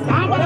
ಸಾಂಬಾರ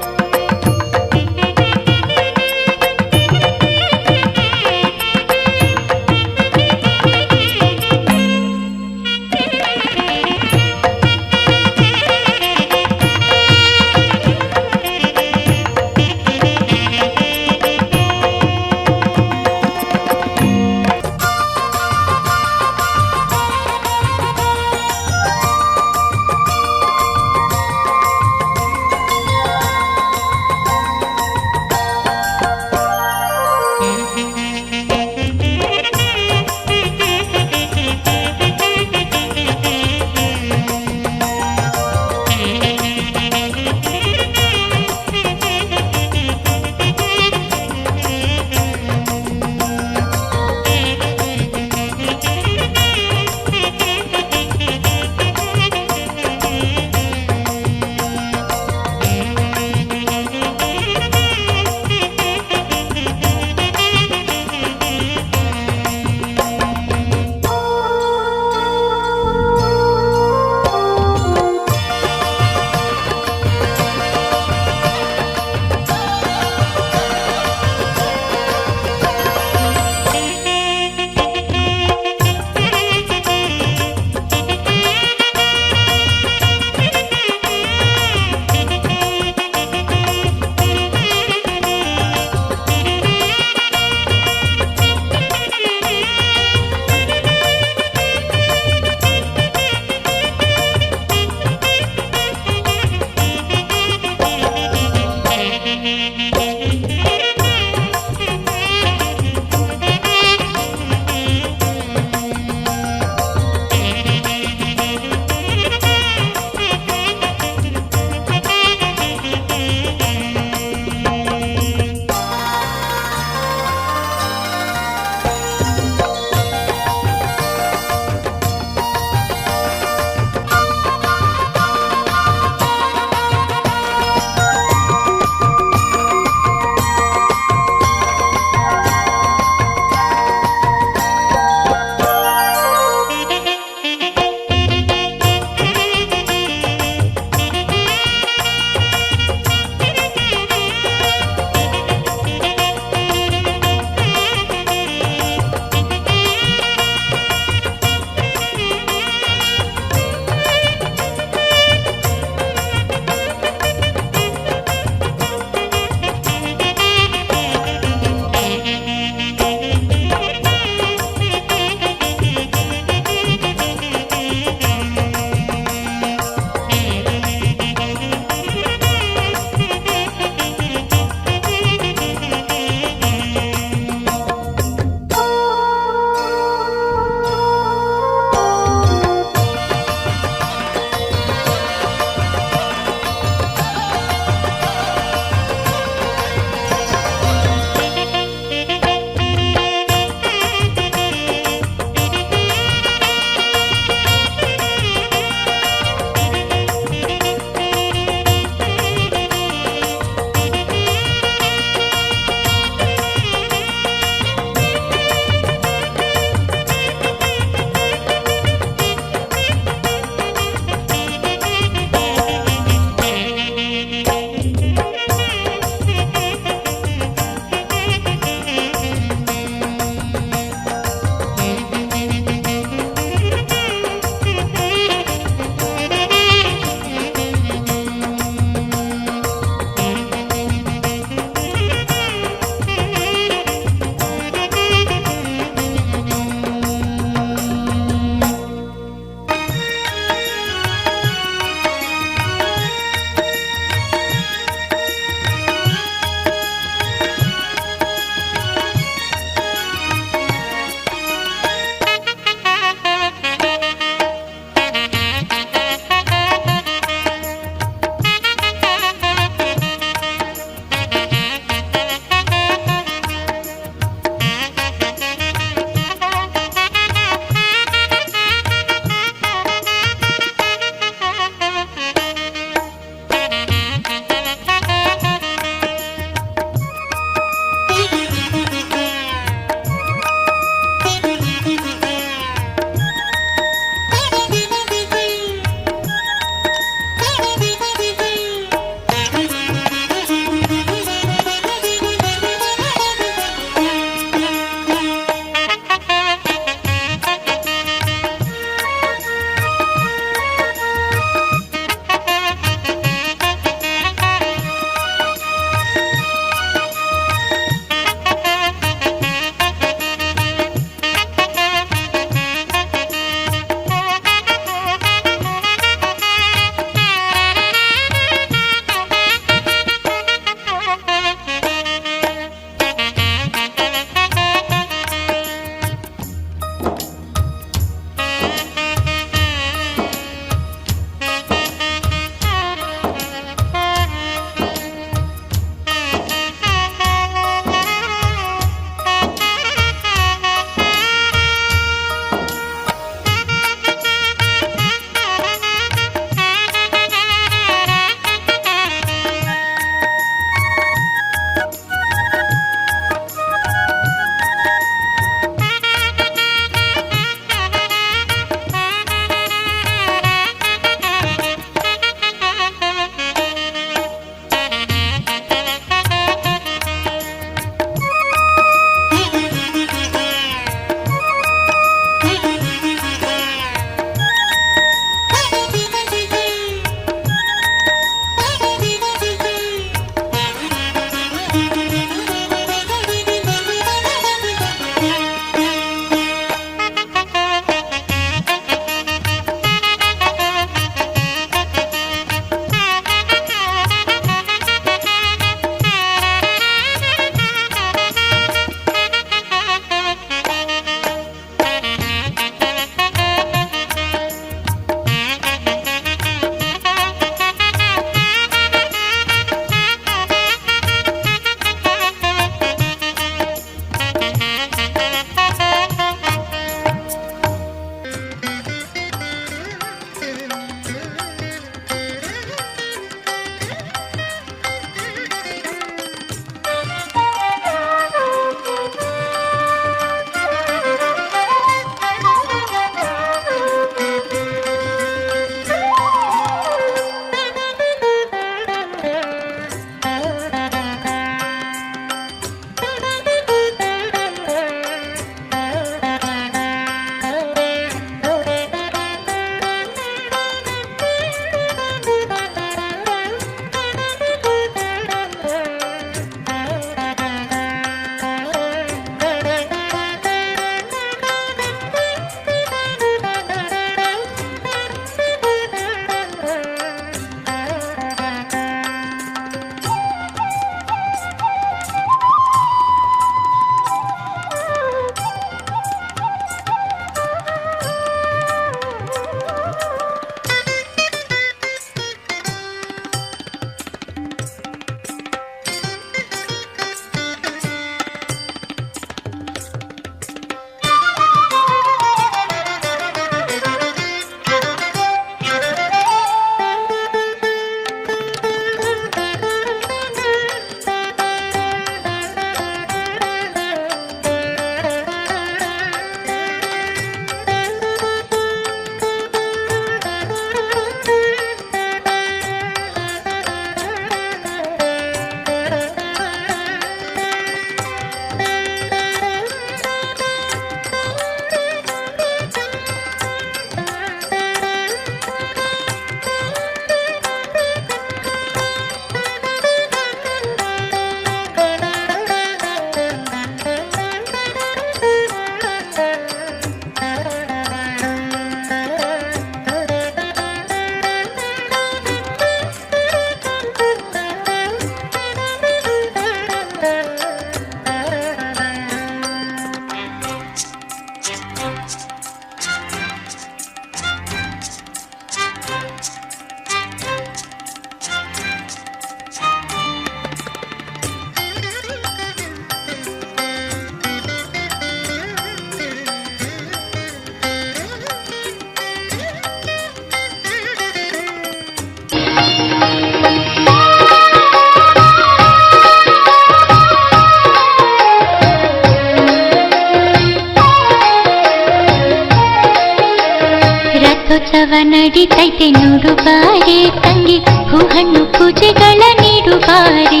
ರಥೋತ್ಸವ ನಡೀತೈತೆ ನೋಡು ಬಾರೆ ತಂಗಿ, ಹೂಹಣ್ಣು ಪೂಜೆಗಳ ನೀಡು ಬಾರೆ.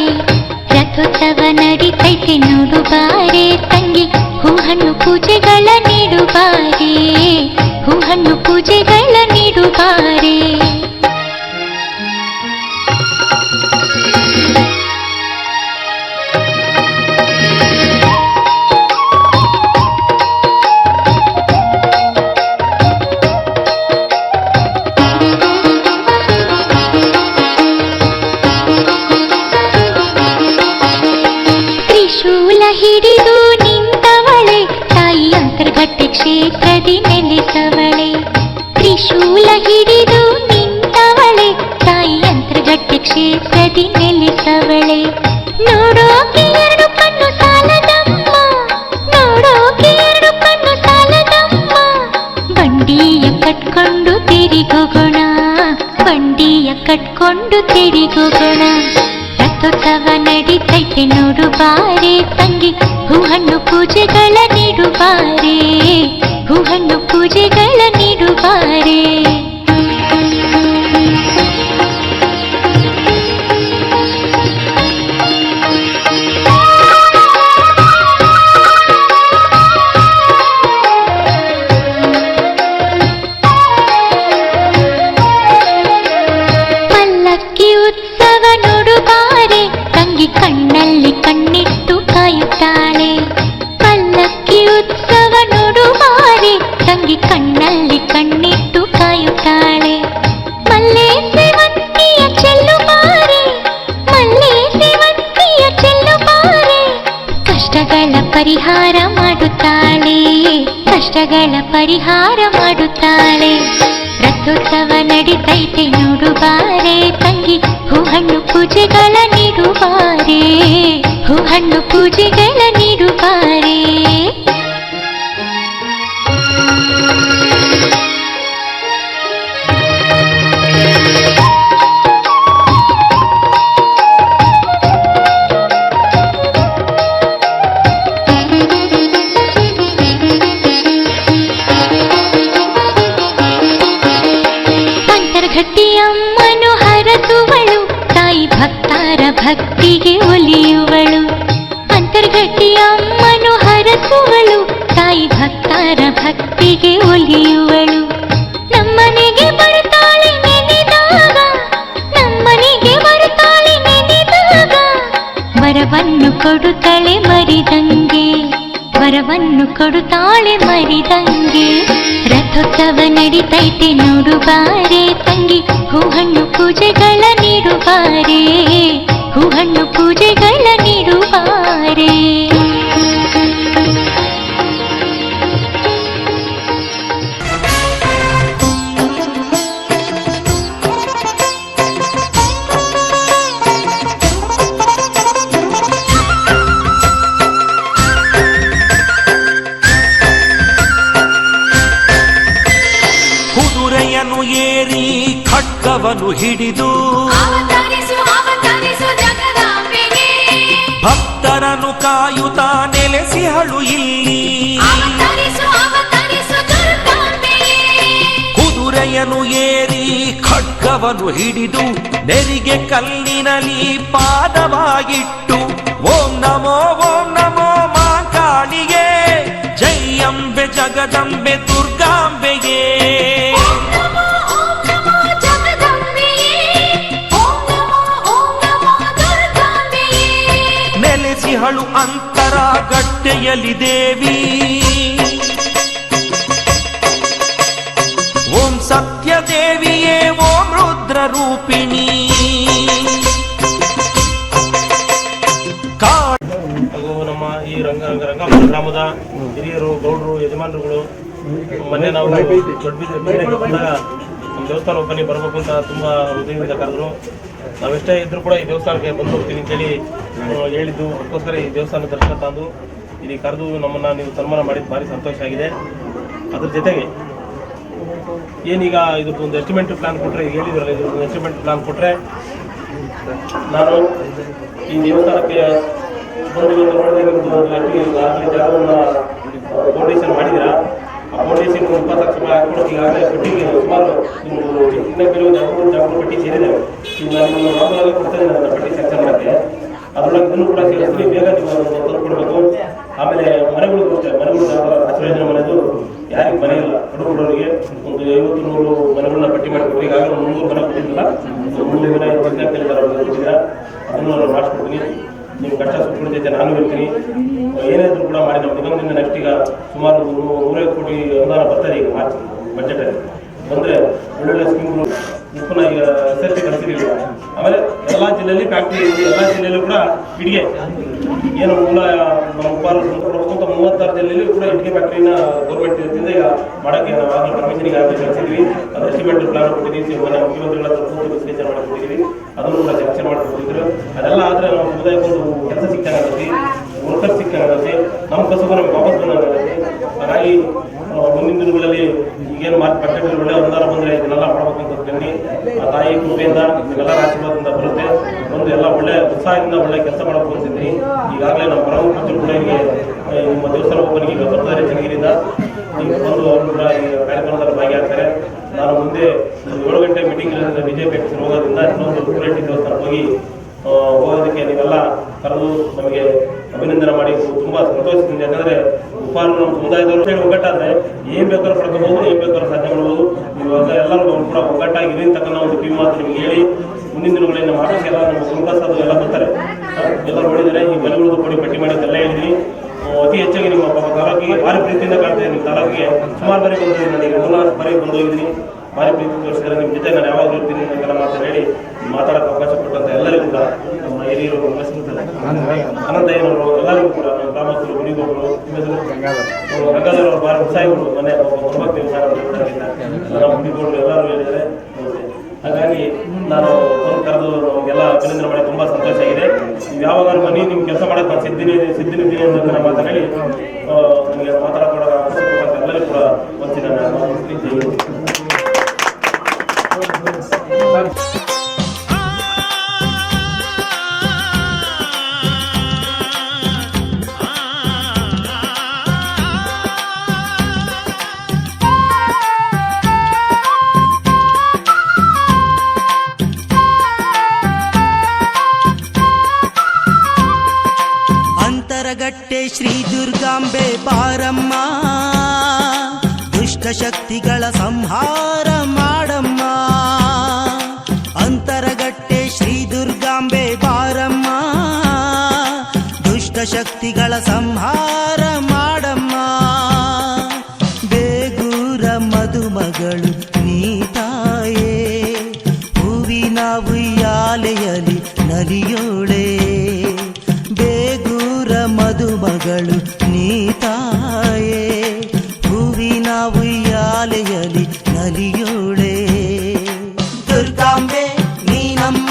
ರಥೋತ್ಸವ ನಡೀತೈತೆ ನೋಡು ಬಾರೆ ತಂಗಿ, ಹೂಹಣ್ಣು ಪೂಜೆಗಳ ನೀಡು ಬಾರೆ. ಹೂಹಣ್ಣು ಪೂಜೆಗಳ ನೀಡು ಬಾರೆ. ಹಿಡಿದು ನಿಂತವಳೆ ತಾಯಿ ಅಂತರ್ಗಟ್ಟೆ ಕ್ಷೇತ್ರದಿ ನೆಲೆಸವಳೆ. ತ್ರಿಶೂಲ ಹಿಡಿದು ನಿಂತವಳೆ ತಾಯಿ ಅಂತರ್ಗಟ್ಟೆ ಕ್ಷೇತ್ರದಿ ನೆಲೆಸವಳೆ. ನೋಡೋಕೆ ಎರಡು ಕಣ್ಣು ಸಾಲದಮ್ಮ, ನೋಡೋಕೆ ಎರಡು ಕಣ್ಣು ಸಾಲದಮ್ಮ. ಬಂಡಿಯ ಕಟ್ಕೊಂಡು ತಿರುಗೋಗೋಣ, ಬಂಡಿಯ ಕಟ್ಕೊಂಡು ತಿರುಗೋಗೋಣ. ರಥೋತ್ಸವ ನಡೀತೈತೆ ನೋಡು ಬಾರೆ ತಂಗಿ, ಹೂಹಣ್ಣು ಪೂಜೆಗಳ ನೀಡು ಬಾರೆ. ಹೂಹಣ್ಣು ಪೂಜೆಗಳ ನೀಡು ಬಾರೆ. ಪಲ್ಲಕ್ಕಿ ಉತ್ಸವ ನೋಡು ಬಾರೆ ತಂಗಿ, ಕಣ್ಣಲ್ಲಿ ಕಣ್ಣಿಟ್ಟು ಕಾಯುತ್ತಾಳೆ. ಪಲ್ಲಕ್ಕಿ ಉತ್ಸವ ನೋಡು ಬಾರೆ ತಂಗಿ, ಕಣ್ಣಲ್ಲಿ ಕಣ್ಣಿಟ್ಟು ಕಾಯುತ್ತಾಳೆ. ಮಲ್ಲೆ ಸೇವಂತಿಯ ಚೆಲ್ಲು ಬಾರೆ, ಮಲ್ಲೆ ಸೇವಂತಿಯ ಚೆಲ್ಲು ಬಾರೆ. ಕಷ್ಟಗಳ ಪರಿಹಾರ ಮಾಡುತ್ತಾಳೆ, ಕಷ್ಟಗಳ ಪರಿಹಾರ ಮಾಡುತ್ತಾಳೆ. ರಥೋತ್ಸವ ನಡೀತೈತೆ ನೋಡು ಬಾರೆ ತಂಗಿ, ಹೂಹಣ್ಣು ಪೂಜೆಗಳ ನೀಡು ಬಾರೆ. ಹೂಹಣ್ಣು ಪೂಜೆಗಳ ನೀಡು ಬಾರೆ. ಅಂತರ್ಘಟ್ಟಿಯಮ್ಮನು ಹರಸುವಳು ತಾಯಿ ಭಕ್ತರ ಭಕ್ತಿಗೆ ಒಲಿಯುವಳು. ಅಂತರ್ಘಟ್ಟಿಯಮ್ಮನು ಹರಸುವಳು ತಾಯಿ ಭಕ್ತರ ಭಕ್ತಿಗೆ ಒಲಿಯುವಳು. ನಮ್ಮನೆಗೆ ಬರುತ್ತಾಳೆ ನೆನೆದಾಗ, ನಮ್ಮನೆಗೆ ಬರುತ್ತಾಳೆ ನೆನೆದಾಗ. ವರವನ್ನು ಕೊಡುತ್ತಾಳೆ ಮರಿದಂಗೆ, ವರವನ್ನು ಕೊಡುತ್ತಾಳೆ ಮರಿದಂಗೆ. ರಥೋತ್ಸವ ನಡೀತೈತೆ ನೋಡು ಬಾರೆ ತಂಗಿ, ಹೂಹಣ್ಣು ಪೂಜೆಗಳ ನೀಡು ಬಾರೆ. ಹೂಹಣ್ಣು ಪೂಜೆಗಳ ನೀಡು ಬಾರೆ. ಕುದುರೆಯನ್ನು ಏರಿ ಖಡ್ಗವನ್ನು ಹಿಡಿದು ಭಕ್ತರನ್ನು ಕಾಯುತ್ತಾ ನೆಲೆಸಿಹಳು ಇಲ್ಲಿ. ಕುದುರೆಯನ್ನು ಏರಿ ಖಡ್ಗವನ್ನು ಹಿಡಿದು ನೆರಿಗೆ ಕಲ್ಲಿನಲ್ಲಿ ಪಾದವಾಗಿಟ್ಟು ಓಂ ನಮೋ ಮಾಂಕಾಳಿಗೆ, ಜೈ ಅಂಬೆ ಜಗದಂಬೆ ದುರ್ಗಾಂಬೆಗೆ. ನೆಲೆಸಿಹಳು ಅಂತರಗಟ್ಟೆಯಲ್ಲಿ ದೇವಿ. ಓಂ ಸತ್ಯ ದೇವಿಯೇ ಓಂ ರುದ್ರ ರೂಪಿಣಿ. ನಮ್ಮ ಈ ರಂಗಾಪುರ ಗ್ರಾಮದ ಹಿರಿಯರು, ಗೌಡರು, ಯಜಮಾನರುಗಳು ಮೊನ್ನೆ ನಾವು ದೊಡ್ಡ ಬಂದಾಗ ನಮ್ಮ ದೇವಸ್ಥಾನ ಓಪನಿಂಗ್ ಬರಬೇಕು ಅಂತ ತುಂಬ ಹೃದಯದಿಂದ ಕರೆದ್ರು. ನಾವೆಷ್ಟೇ ಇದ್ರೂ ಕೂಡ ಈ ದೇವಸ್ಥಾನಕ್ಕೆ ಬಂದು ಹೋಗ್ತೀನಿ ಅಂತೇಳಿ ಹೇಳಿದ್ದು. ಅದಕ್ಕೋಸ್ಕರ ಈ ದೇವಸ್ಥಾನ ದರ್ಶನ ತಂದು ಇಲ್ಲಿ ಕರೆದು ನಮ್ಮನ್ನು ನೀವು ಸನ್ಮಾನ ಮಾಡಿದ್ದು ಭಾರಿ ಸಂತೋಷ ಆಗಿದೆ. ಅದ್ರ ಜೊತೆಗೆ ಏನೀಗ ಇದ್ರದ್ದು ಒಂದು ಎಸ್ಟಿಮೇಟ್ ಪ್ಲಾನ್ ಕೊಟ್ಟರೆ, ಹೇಳಿದ್ರಲ್ಲ ಇದ್ರದ್ದು ಎಸ್ಟಿಮೇಟ್ ಪ್ಲಾನ್ ಕೊಟ್ಟರೆ ನಾನು ಈ ದೇವಸ್ಥಾನಕ್ಕೆ ಬಂದು ಜಾಗವನ್ನು ಫೌಂಡೇಶನ್ ಮಾಡಿದ್ದೀರಾ, ಆ ಫೌಂಡೇಶನ್ 20 ಲಕ್ಷ ರೂಪಾಯಿ ಹಾಕ್ಕೊಡೋಕೆ ಈಗಾಗಲೇ ಪಟ್ಟಿಗೆ ಸುಮಾರು ಇನ್ನ ಕೆಲವು ಜಾಗೃತಿ ಪಟ್ಟಿ ಸೇರಿದ್ದೇವೆ. ಈಗ ನಾನು ನಿಮ್ಮ ರಾಮನಗರ ಕೊಡ್ತೇನೆ ನನ್ನ ಪಟ್ಟಿ ಸೆಕ್ಷನ್ ಮಾಡೋಕ್ಕೆ, ಅದರೊಳಗೆ ಇದನ್ನು ಕೂಡ ಸೇರಿಸ್ತೀನಿ, ಬೇಗ ನೀವು ತಂದು ಕೊಡಬೇಕು. ಆಮೇಲೆ ಮನೆಗಳು ಅಷ್ಟೇ, ಮನೆಗಳು ಆಶ್ರಯ ಮನೆದು ಯಾರಿಗೆ ಮನೆ ಇಲ್ಲ ಹುಡುಗರಿಗೆ ಒಂದು 50-100 ಮನೆಗಳನ್ನ ಪಟ್ಟಿ ಮಾಡಿಕೊಟ್ಟು ಈಗಾಗಲೇ 300 ಮನೆ ಕೊಟ್ಟಿದ್ದಿಲ್ಲ, 300 ಮನೆ ಕೊಟ್ಟಿದ್ದೀರಾ, ಅದನ್ನು ನಾನು ಮಾಡಿಸ್ಕೊಡ್ತೀನಿ. ನೀವು ಕಷ್ಟ ಸುಖಗಳ ಜೊತೆ ನಾನು ಇರ್ತೀನಿ. ಏನಾದರೂ ಕೂಡ ಮಾಡಿ ನಾವು ನಿಗಮದಿಂದ ನೆಕ್ಸ್ಟ್ ಈಗ ಸುಮಾರು 150 ಕೋಟಿ ಅನುದಾನ ಬರ್ತಾರೆ ಈಗ ಮಾರ್ಚ್ ಬಜೆಟಲ್ಲಿ ಬಂದರೆ ಒಳ್ಳೊಳ್ಳೆ ಸ್ಕೀಮ್ಗಳು ಉಪ್ಪನ್ನ ಈಗ SST ಕಳಿಸಿದ್ದೀವಿ. ಆಮೇಲೆ ಎಲ್ಲ ಜಿಲ್ಲೆಯಲ್ಲಿ ಫ್ಯಾಕ್ಟ್ರಿ ಇದೆ, ಎಲ್ಲ ಜಿಲ್ಲೆಯಲ್ಲೂ ಕೂಡ ಇಟ್ಟಿಗೆ ಏನು ಮೂಲ ನಮ್ಮ ಉಪ್ಪಾರ 36 ಜಿಲ್ಲೆಯಲ್ಲಿ ಕೂಡ ಇಟ್ಟಿಗೆ ಫ್ಯಾಕ್ಟ್ರಿನ ಗೌರ್ಮೆಂಟ್ ಇಂದ ಈಗ ಮಾಡೋಕ್ಕೆ ನಾವು ಆಗಲೇ ಪರ್ಮಿಷನ್ಗೆ ಆಗಲೇ ಕಳಿಸಿದ್ವಿ. ಅದು ಎಸ್ಟಿಮೇಟ್ ಪ್ಲಾನ್ ಕೊಟ್ಟಿದ್ದೀವಿ, ಮನೆ ಮುಖ್ಯಮಂತ್ರಿಗಳ ಸೂಚನೆ ಮಾಡಿಕೊಟ್ಟಿದ್ದೀವಿ, ಅದನ್ನು ಕೂಡ ಸೆಲೆಕ್ಷನ್ ಮಾಡಿಕೊಟ್ಟಿದ್ರು. ಅದೆಲ್ಲ ಆದರೆ ನಾವು ಸಮುದಾಯಕ್ಕೊಂದು ಕೆಲಸ ಸಿಕ್ಕಾಗುತ್ತೆ, ವರ್ಕರ್ ಸಿಕ್ಕಾಗುತ್ತೆ, ನಮ್ಮ ಕಸುಬು ನಮಗೆ ವಾಪಸ್ ಬಂದಾಗುತ್ತೆ. ಹಾಗಾಗಿ ಮುಂದಿನ ದಿನಗಳಲ್ಲಿ ಈಗೇನು ಮಾರ್ಕೆಟ್ ಒಳ್ಳೆ ಅನುದಾನ ಬಂದರೆ ಇದನ್ನೆಲ್ಲ ಮಾಡಬೇಕಂತ ಬನ್ನಿ. ಆ ತಾಯಿ ಕೃಪೆಯಿಂದ ಎಲ್ಲರ ಆಶೀರ್ವಾದದಿಂದ ಬರುತ್ತೆ. ಒಂದು ಎಲ್ಲ ಒಳ್ಳೆ ಉತ್ಸಾಹದಿಂದ ಒಳ್ಳೆ ಕೆಲಸ ಮಾಡಬೇಕು ಅಂತಿದ್ದೀನಿ. ಈಗಾಗಲೇ ನಮ್ಮ ಪರಮಪುತ್ರರು ಕೂಡ ಈಗ ನಿಮ್ಮ ದೇವಸ್ಥಾನ ಒಬ್ಬನಿಗೆ ಈಗ ಬರ್ತಾರೆ ಚೆನ್ನಗಿರಿಯಿಂದ, ಈಗ ಬಂದು ಅವರು ಕೂಡ ಈ ಕಾರ್ಯಕ್ರಮದಲ್ಲಿ ಭಾಗಿಯಾಗ್ತಾರೆ. ನಾನು ಮುಂದೆ 7 ಗಂಟೆ ಮೀಟಿಂಗ್ ಇರೋದ್ರಿಂದ BJP ಹೋಗೋದ್ರಿಂದ ಇನ್ನೊಂದು ಪುರೇಟಿ ದೇವಸ್ಥಾನಕ್ಕೆ ಹೋಗೋದಕ್ಕೆ ನೀವೆಲ್ಲ ಕರೆದು ನಮಗೆ ಅಭಿನಂದನೆ ಮಾಡಿ ತುಂಬ ಸಂತೋಷದಿಂದ. ಯಾಕಂದರೆ ಉಪ್ಪಾರ ನಮ್ಮ ಸಮುದಾಯದವರು ಒಗ್ಗಟ್ಟಾದರೆ ಏನು ಬೇಕಾದ್ರೂ ಪಡ್ಕೋಬೋದು, ಏನು ಬೇಕಾದ್ರೂ ಸಾಧ್ಯ ಮಾಡ್ಬೋದು. ಇವಾಗ ಎಲ್ಲರೂ ಕೂಡ ಒಗ್ಗಟ್ಟಾಗಿ ಇರಿ ತಕ್ಕಂಥ ಒಂದು ಕಿವಿ ಮಾತು ನಿಮಗೆ ಹೇಳಿ ಮುಂದಿನ ದಿನಗಳಲ್ಲಿ ನಮ್ಮ ಆಟೋಕ್ಕೆಲ್ಲ ನಮ್ಮ ಗುರುಪ್ರಸಾದ್ ಎಲ್ಲ ಬರ್ತಾರೆ, ಎಲ್ಲ ನೋಡಿದರೆ ಈ ಮನೆಗಳದ್ದು ಕೊಡಿ ಪಟ್ಟಿ ಮಾಡಿ ಎಲ್ಲ ಹೇಳಿದ್ದೀನಿ. ಅತಿ ಹೆಚ್ಚಾಗಿ ನಿಮ್ಮ ತಾಲೂಕಿಗೆ ಭಾರಿ ಪ್ರೀತಿಯಿಂದ ಕಾಣ್ತಾ ನಿಮ್ಮ ತಾಲೂಕಿಗೆ ಸುಮಾರು ಬಾರಿ ಬಂದಿದ್ದೀನಿ. ನನಗೆ 3-4 ಬಾರಿ ಬಂದು ಹೋಗಿದ್ದೀನಿ. ಭಾರಿ ಪ್ರೀತಿ ತೋರಿಸಿದ್ರೆ ನಿಮ್ಮ ಜೊತೆ ನಾನು ಯಾವಾಗಲೂ ಇರ್ತೀನಿ ಅಂತೆಲ್ಲ ಮಾತು ಹೇಳಿ ಮಾತಾಡೋಕ್ಕೆ ಅವಕಾಶ ಕೊಟ್ಟಂತ ಎಲ್ಲರಿಗೂ ಕೂಡ ನಮ್ಮ ಹಿರಿಯರು ಅನಂತಯ್ಯನವರು ಎಲ್ಲರಿಗೂ ಕೂಡ ನಮ್ಮ ಗ್ರಾಮಸ್ಥರು ಗುಡಿಗೋಗಳು ರಂಗದವರು ಭಾರಿ ಉತ್ಸಾಹಿಗಳು ಮನೆ 9 ದಿವಸ ನಮ್ಮ ಗುಡಿಗೋಗಳು ಎಲ್ಲರೂ ಹೇಳಿದ್ದಾರೆ. ಹಾಗಾಗಿ ನಾನು ಕರೆದು ನಮಗೆಲ್ಲ ಅಭಿನಂದನೆ ಮಾಡಿ ತುಂಬ ಸಂತೋಷ ಆಗಿದೆ. ನೀವು ಯಾವಾಗ ಬನ್ನಿ, ನಿಮ್ಮ ಕೆಲಸ ಮಾಡೋಕ್ಕೆ ನಾನು ಸಿದ್ಧಿನಿದ್ದೀನಿ ಅಂತ ನಾನು ಮಾತಾಡಿ ನಿಮಗೆ ಮಾತಾಡೋಕೆ ಅವಕಾಶ ಕೊಟ್ಟಂತ ಎಲ್ಲರಿಗೂ ಕೂಡ ಒಂದ್ಸಿದ ನಾನು ಅಂತರಗಟ್ಟೆ ಶ್ರೀ ದುರ್ಗಾಂಬೆ ಬಾರಮ್ಮ, ದುಷ್ಟ ಶಕ್ತಿಗಳ ಸಂಹಾರ ಮಾಡಮ್ಮ. ಅಂತರಗಟ್ಟೆ ಶ್ರೀ ದುರ್ಗಾಂಬೆ ಬಾರಮ್ಮ, ದುಷ್ಟ ಶಕ್ತಿಗಳ ಸಂಹಾರ ಮಾಡಮ್ಮ. ಬೇಗೂರ ಮದುಮಗಳು ನೀತಾಯೇ, ಹೂವಿನ ಉಯ್ಯಾಲೆಯಲಿ ನಲಿಯೋಳೆ. ಬೇಗೂರ ಮದುಮಗಳು ನೀತಾಯೇ, ಹೂವಿನ ಉಯ್ಯಾಲೆಯಲಿ ನಲಿಯೋಳೆ. ದುರ್ಗಾಂಬೆ ನೀನಮ್ಮ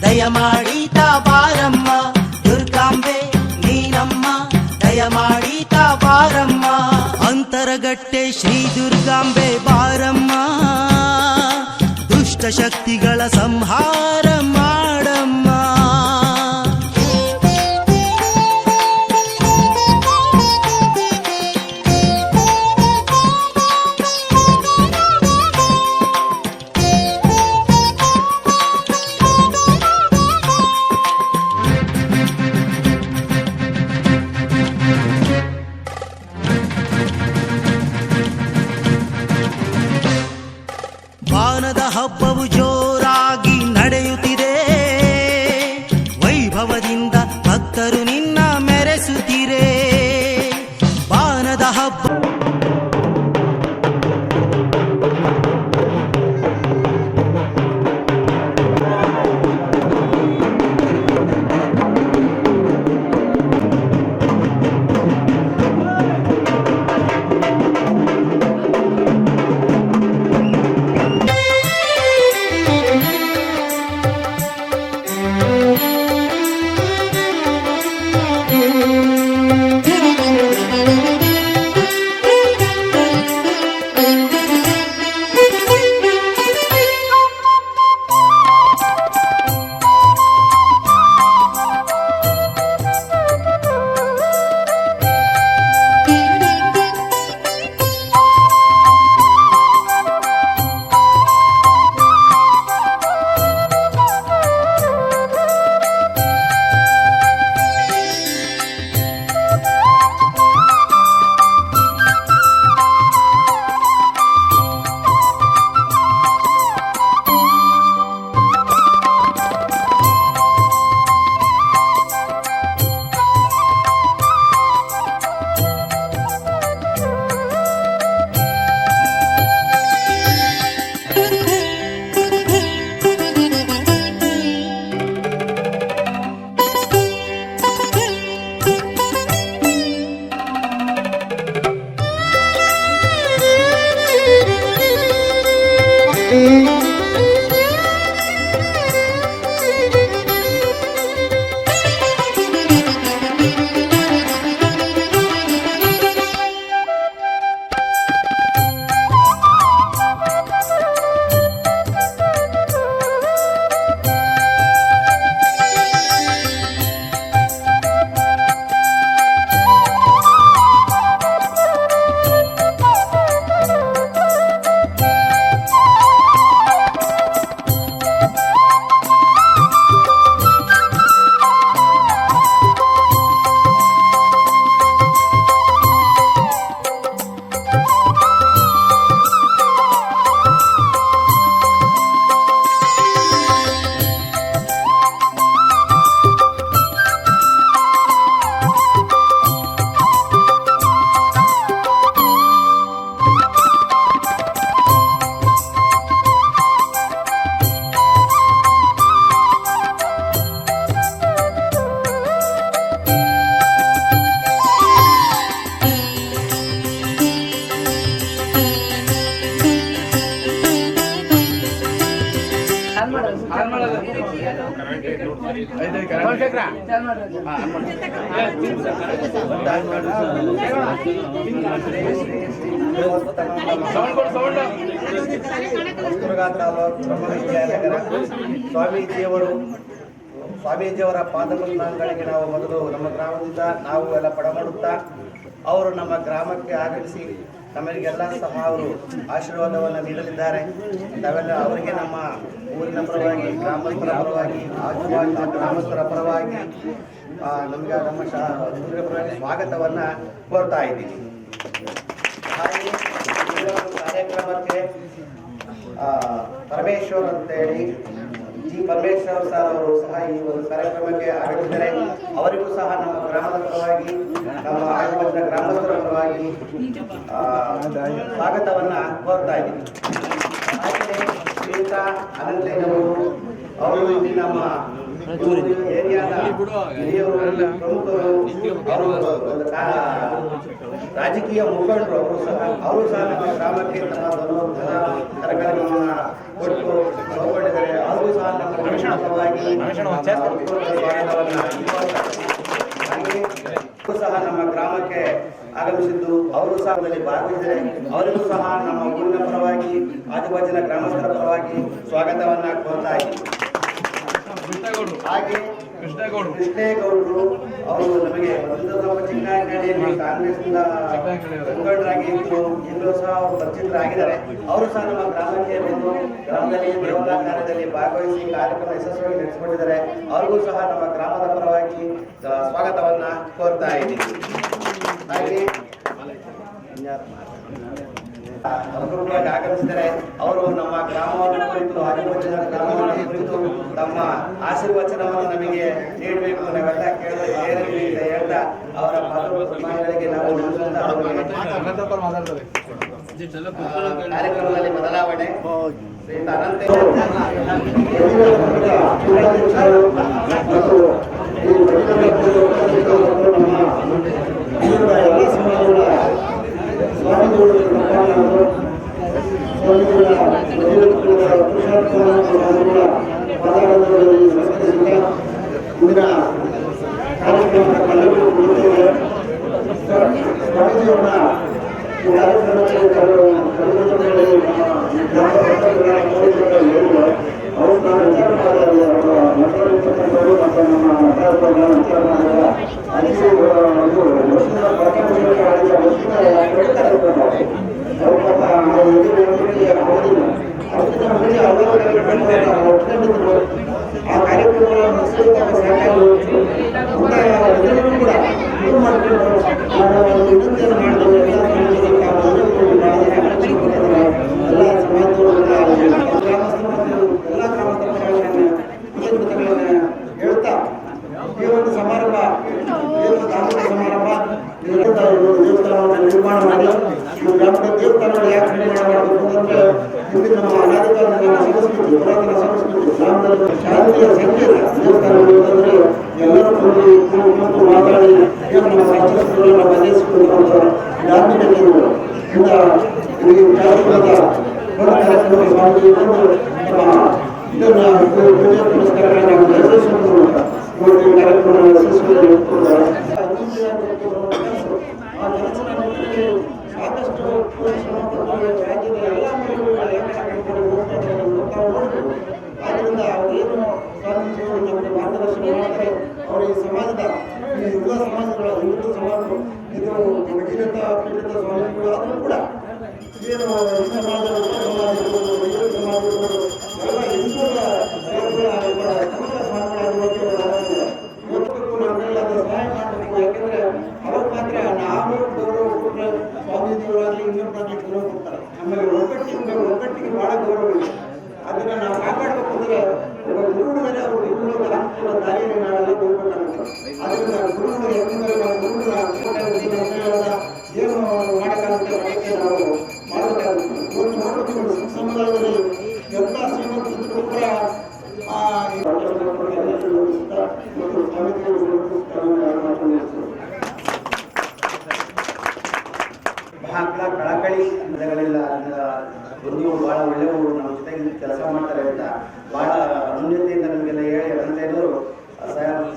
ದಯಮಾಡೀತಾ ಬಾರಮ್ಮ, ದುರ್ಗಾಂಬೆ ನೀನಮ್ಮ ದಯಮಾಡೀತಾ ಬಾರಮ್ಮ. ಅಂತರಗಟ್ಟೆ ಶ್ರೀ ದುರ್ಗಾಂಬೆ ಬಾರಮ್ಮ, ದುಷ್ಟ ಶಕ್ತಿಗಳ ಸಂಹಾರ ಮಾಡಮ್ಮ. ಬಾನದ ಹಬ್ಬವು ಜೋರಾಗಿ ನಡೆಯುತ್ತಿದೆ, ವೈಭವದಿಂದ ಭಕ್ತರು ನಿನ್ನ ಮೆರೆಸುತ್ತಿರೆ. ಬಾನದ ಹಬ್ಬ ಸ್ವಾಮೀಜಿಯವರ ಪಾದಪದ್ಮಗಳಿಗೆ ನಾವು ಮೊದಲು ನಮ್ಮ ಗ್ರಾಮದಿಂದ ನಾವು ಎಲ್ಲ ಪಡಮಾಡುತ್ತಾ ಅವರು ನಮ್ಮ ಗ್ರಾಮಕ್ಕೆ ಆಗಮಿಸಿ ನಮಗೆಲ್ಲ ಸಹ ಅವರು ಆಶೀರ್ವಾದವನ್ನು ನೀಡಲಿದ್ದಾರೆ. ನಾವೆಲ್ಲ ಅವರಿಗೆ ನಮ್ಮ ಊರಿನ ಪರವಾಗಿ, ಗ್ರಾಮಸ್ಥರ ಪರವಾಗಿ, ಆಜುಬಾಜಿನ ಗ್ರಾಮಸ್ಥರ ಪರವಾಗಿ ನಮಗೆ ನಮ್ಮ ಊರಿನ ಪರವಾಗಿ ಸ್ವಾಗತವನ್ನು ಕೋರ್ತಾ ಇದ್ದೀವಿ. ಹಾಗೆ ಈ ಒಂದು ಕಾರ್ಯಕ್ರಮಕ್ಕೆ ಪರಮೇಶ್ವರ್ ಅಂತೇಳಿ ಜಿ ಪರಮೇಶ್ವರ್ ಸರ್ ಅವರು ಸಹ ಈ ಒಂದು ಕಾರ್ಯಕ್ರಮಕ್ಕೆ ಆಗಮಿಸಿದರೆ ಅವರಿಗೂ ಸಹ ನಮ್ಮ ಗ್ರಾಮದ ಪರವಾಗಿ, ನಮ್ಮ ಆಜುಬಾಜಿನ ಗ್ರಾಮಸ್ಥರ ಪರವಾಗಿ ಸ್ವಾಗತವನ್ನ ಕೋರ್ತಾ ಇದ್ದೀವಿ. ಹಾಗೆ ಶ್ರೀಯುತ ಅನಂತಯ್ಯನವರು ಅವರು ಇಲ್ಲಿ ನಮ್ಮ ಏರಿಯಾದ ಹಿರಿಯರು, ಪ್ರಮುಖರು, ಅವರು ರಾಜಕೀಯ ಮುಖಂಡರು, ಅವರು ಸಹ ನಮ್ಮ ಗ್ರಾಮಕ್ಕೆ ತರಕಾರಿಗಳನ್ನು ಕೊಟ್ಟು ತಗೊಂಡಿದ್ದಾರೆ. ಅವರು ಸಹ ನಮ್ಮ ಪರವಾಗಿ ಸಹ ನಮ್ಮ ಗ್ರಾಮಕ್ಕೆ ಆಗಮಿಸಿದ್ದು ಅವರು ಸಹ ಭಾಗವಹಿಸಿದರೆ ಅವರಿಗೂ ಸಹ ನಮ್ಮ ಊರಿನ ಪರವಾಗಿ, ಆಜುಬಾಜಿನ ಗ್ರಾಮಸ್ಥರ ಪರವಾಗಿ ಸ್ವಾಗತವನ್ನ ಕೋರ್ತಾ ಇದ್ದೀವಿ. ಹಾಗೆ ಕೃಷ್ಣೇಗೌಡರು ಅವರು ನಮಗೆ ಚಿಕ್ಕನಾಯಕನಹಳ್ಳಿಯಲ್ಲಿ ಕಾಂಗ್ರೆಸ್ನಿಂದ ಮುಖಂಡರಾಗಿ ಇದ್ದು ಈಗಲೂ ಸಹ ಅವರು ಪರಿಚಿತರಾಗಿದ್ದಾರೆ. ಅವರು ಸಹ ನಮ್ಮ ಗ್ರಾಮಕ್ಕೆ ಬಂದು ಗ್ರಾಮದಲ್ಲಿ ದೇವರ ಕಾರ್ಯದಲ್ಲಿ ಭಾಗವಹಿಸಿ ಕಾರ್ಯಕ್ರಮ ಯಶಸ್ವಿಯಾಗಿ ನಡೆಸಿಕೊಂಡಿದ್ದಾರೆ. ಅವ್ರಿಗೂ ಸಹ ನಮ್ಮ ಗ್ರಾಮದ ಪರವಾಗಿ ಸ್ವಾಗತವನ್ನ ಕೋರ್ತಾ ಇದ್ದೀವಿ. ಹಾಗೆ ಅಪರೂಪವಾಗಿ ಆಗಮಿಸಿದರೆ ಅವರು ನಮ್ಮ ಗ್ರಾಮವನ್ನು ಕುರಿತು, ಆಜುಬಾಜಿನ ಗ್ರಾಮವನ್ನು ಕುರಿತು ತಮ್ಮ ಆಶೀರ್ವಚನವನ್ನು ನಮಗೆ ನೀಡಬೇಕು, ನಾವೆಲ್ಲ ಕೇಳಿದ್ರೆ ಹೇಳ್ತಾ ಅವರ ಮಾತುಗಳಿಗೆ ನಾವು ಕಾರ್ಯಕ್ರಮದಲ್ಲಿ ಬದಲಾವಣೆ ಆದ್ದರಿಂದ ಏನು ಸ್ವಾಮೀಜಿಯವರು ನಮಗೆ ಮಾರ್ಗದರ್ಶನ ಮಾಡ್ತಾರೆ ಅವರು ಈ ಸಮಾಜದ ಈ ಯುವ ಸಮಾಜಗಳ ಹಿಂದೂ ಸಮಾಜ ಇದು ಭಗೀರಥ ಪೀಠದ ಸ್ವಾಮೀಜಿಗಳು ಆದರೂ ಕೂಡ ಏನು ಸಮಾಜ ಸಮಾಜಗಳು ರೈತ ಸಮಾಜಗಳು ಎಲ್ಲ ಹಿಂದೂಗಳ ಇವತ್ತಿಗೂ ನಮಗೆಲ್ಲ ಸಹಾಯ ಮಾಡಬೇಕು. ಯಾಕೆಂದ್ರೆ ಅವ್ರು ಮಾತ್ರ ನಾವು ಗೌರವ ಕೊಟ್ಟರೆ ಸ್ವಾಮೀಜಿಗಳಾಗಲಿ ಇನ್ನೊಬ್ಬರಾಗಲಿ ಗೌರವ ಕೊಡ್ತಾರೆ. ನಮಗೆ ಒಗ್ಗಟ್ಟಿಗೆ ಬಹಳ ಗೌರವ ಇದೆ. ಅದನ್ನ ನಾವು ಕಾಪಾಡಬೇಕು ಅಂದ್ರೆ ಒಬ್ಬ ಗುರುಗಳಿದ್ದಾರೆ, ಅವರು ಗುರುಗಳ ಹಾಕಿರುವ ದಾರಿಯಲ್ಲಿ ನಾವೆಲ್ಲ ಹೋಗ್ಬೇಕಾಗುತ್ತೆ. ಅದರಿಂದ ಗುರುಗಳು ಯಾಕಂದ್ರೆ ನಾವು ಗುರುಗಳ ಏನು ಮಾಡೋಕ್ಕಾಗುತ್ತೆ ಅದಕ್ಕೆ ನಾವು ಮಾಡಬೇಕಾಗುತ್ತೆ. ಇವತ್ತು ನೋಡಬೇಕು ಸಮುದಾಯದಲ್ಲಿ ಎಲ್ಲ ಶ್ರೀಮಂತರು ಕೂಡ ಬಹಳ ಕಳಕಳಿ ಗಿಡಗಳೆಲ್ಲ ಒಂದು ಬಹಳ ಒಳ್ಳೆಯವರು ನಮ್ಮ ಜೊತೆಗೆ ಕೆಲಸ ಮಾಡ್ತಾರೆ ಅಂತ ಬಹಳ ಅನ್ಯತೆಯಿಂದ ನಮಗೆಲ್ಲ ಹೇಳಿ ಅದಂತೇನವರು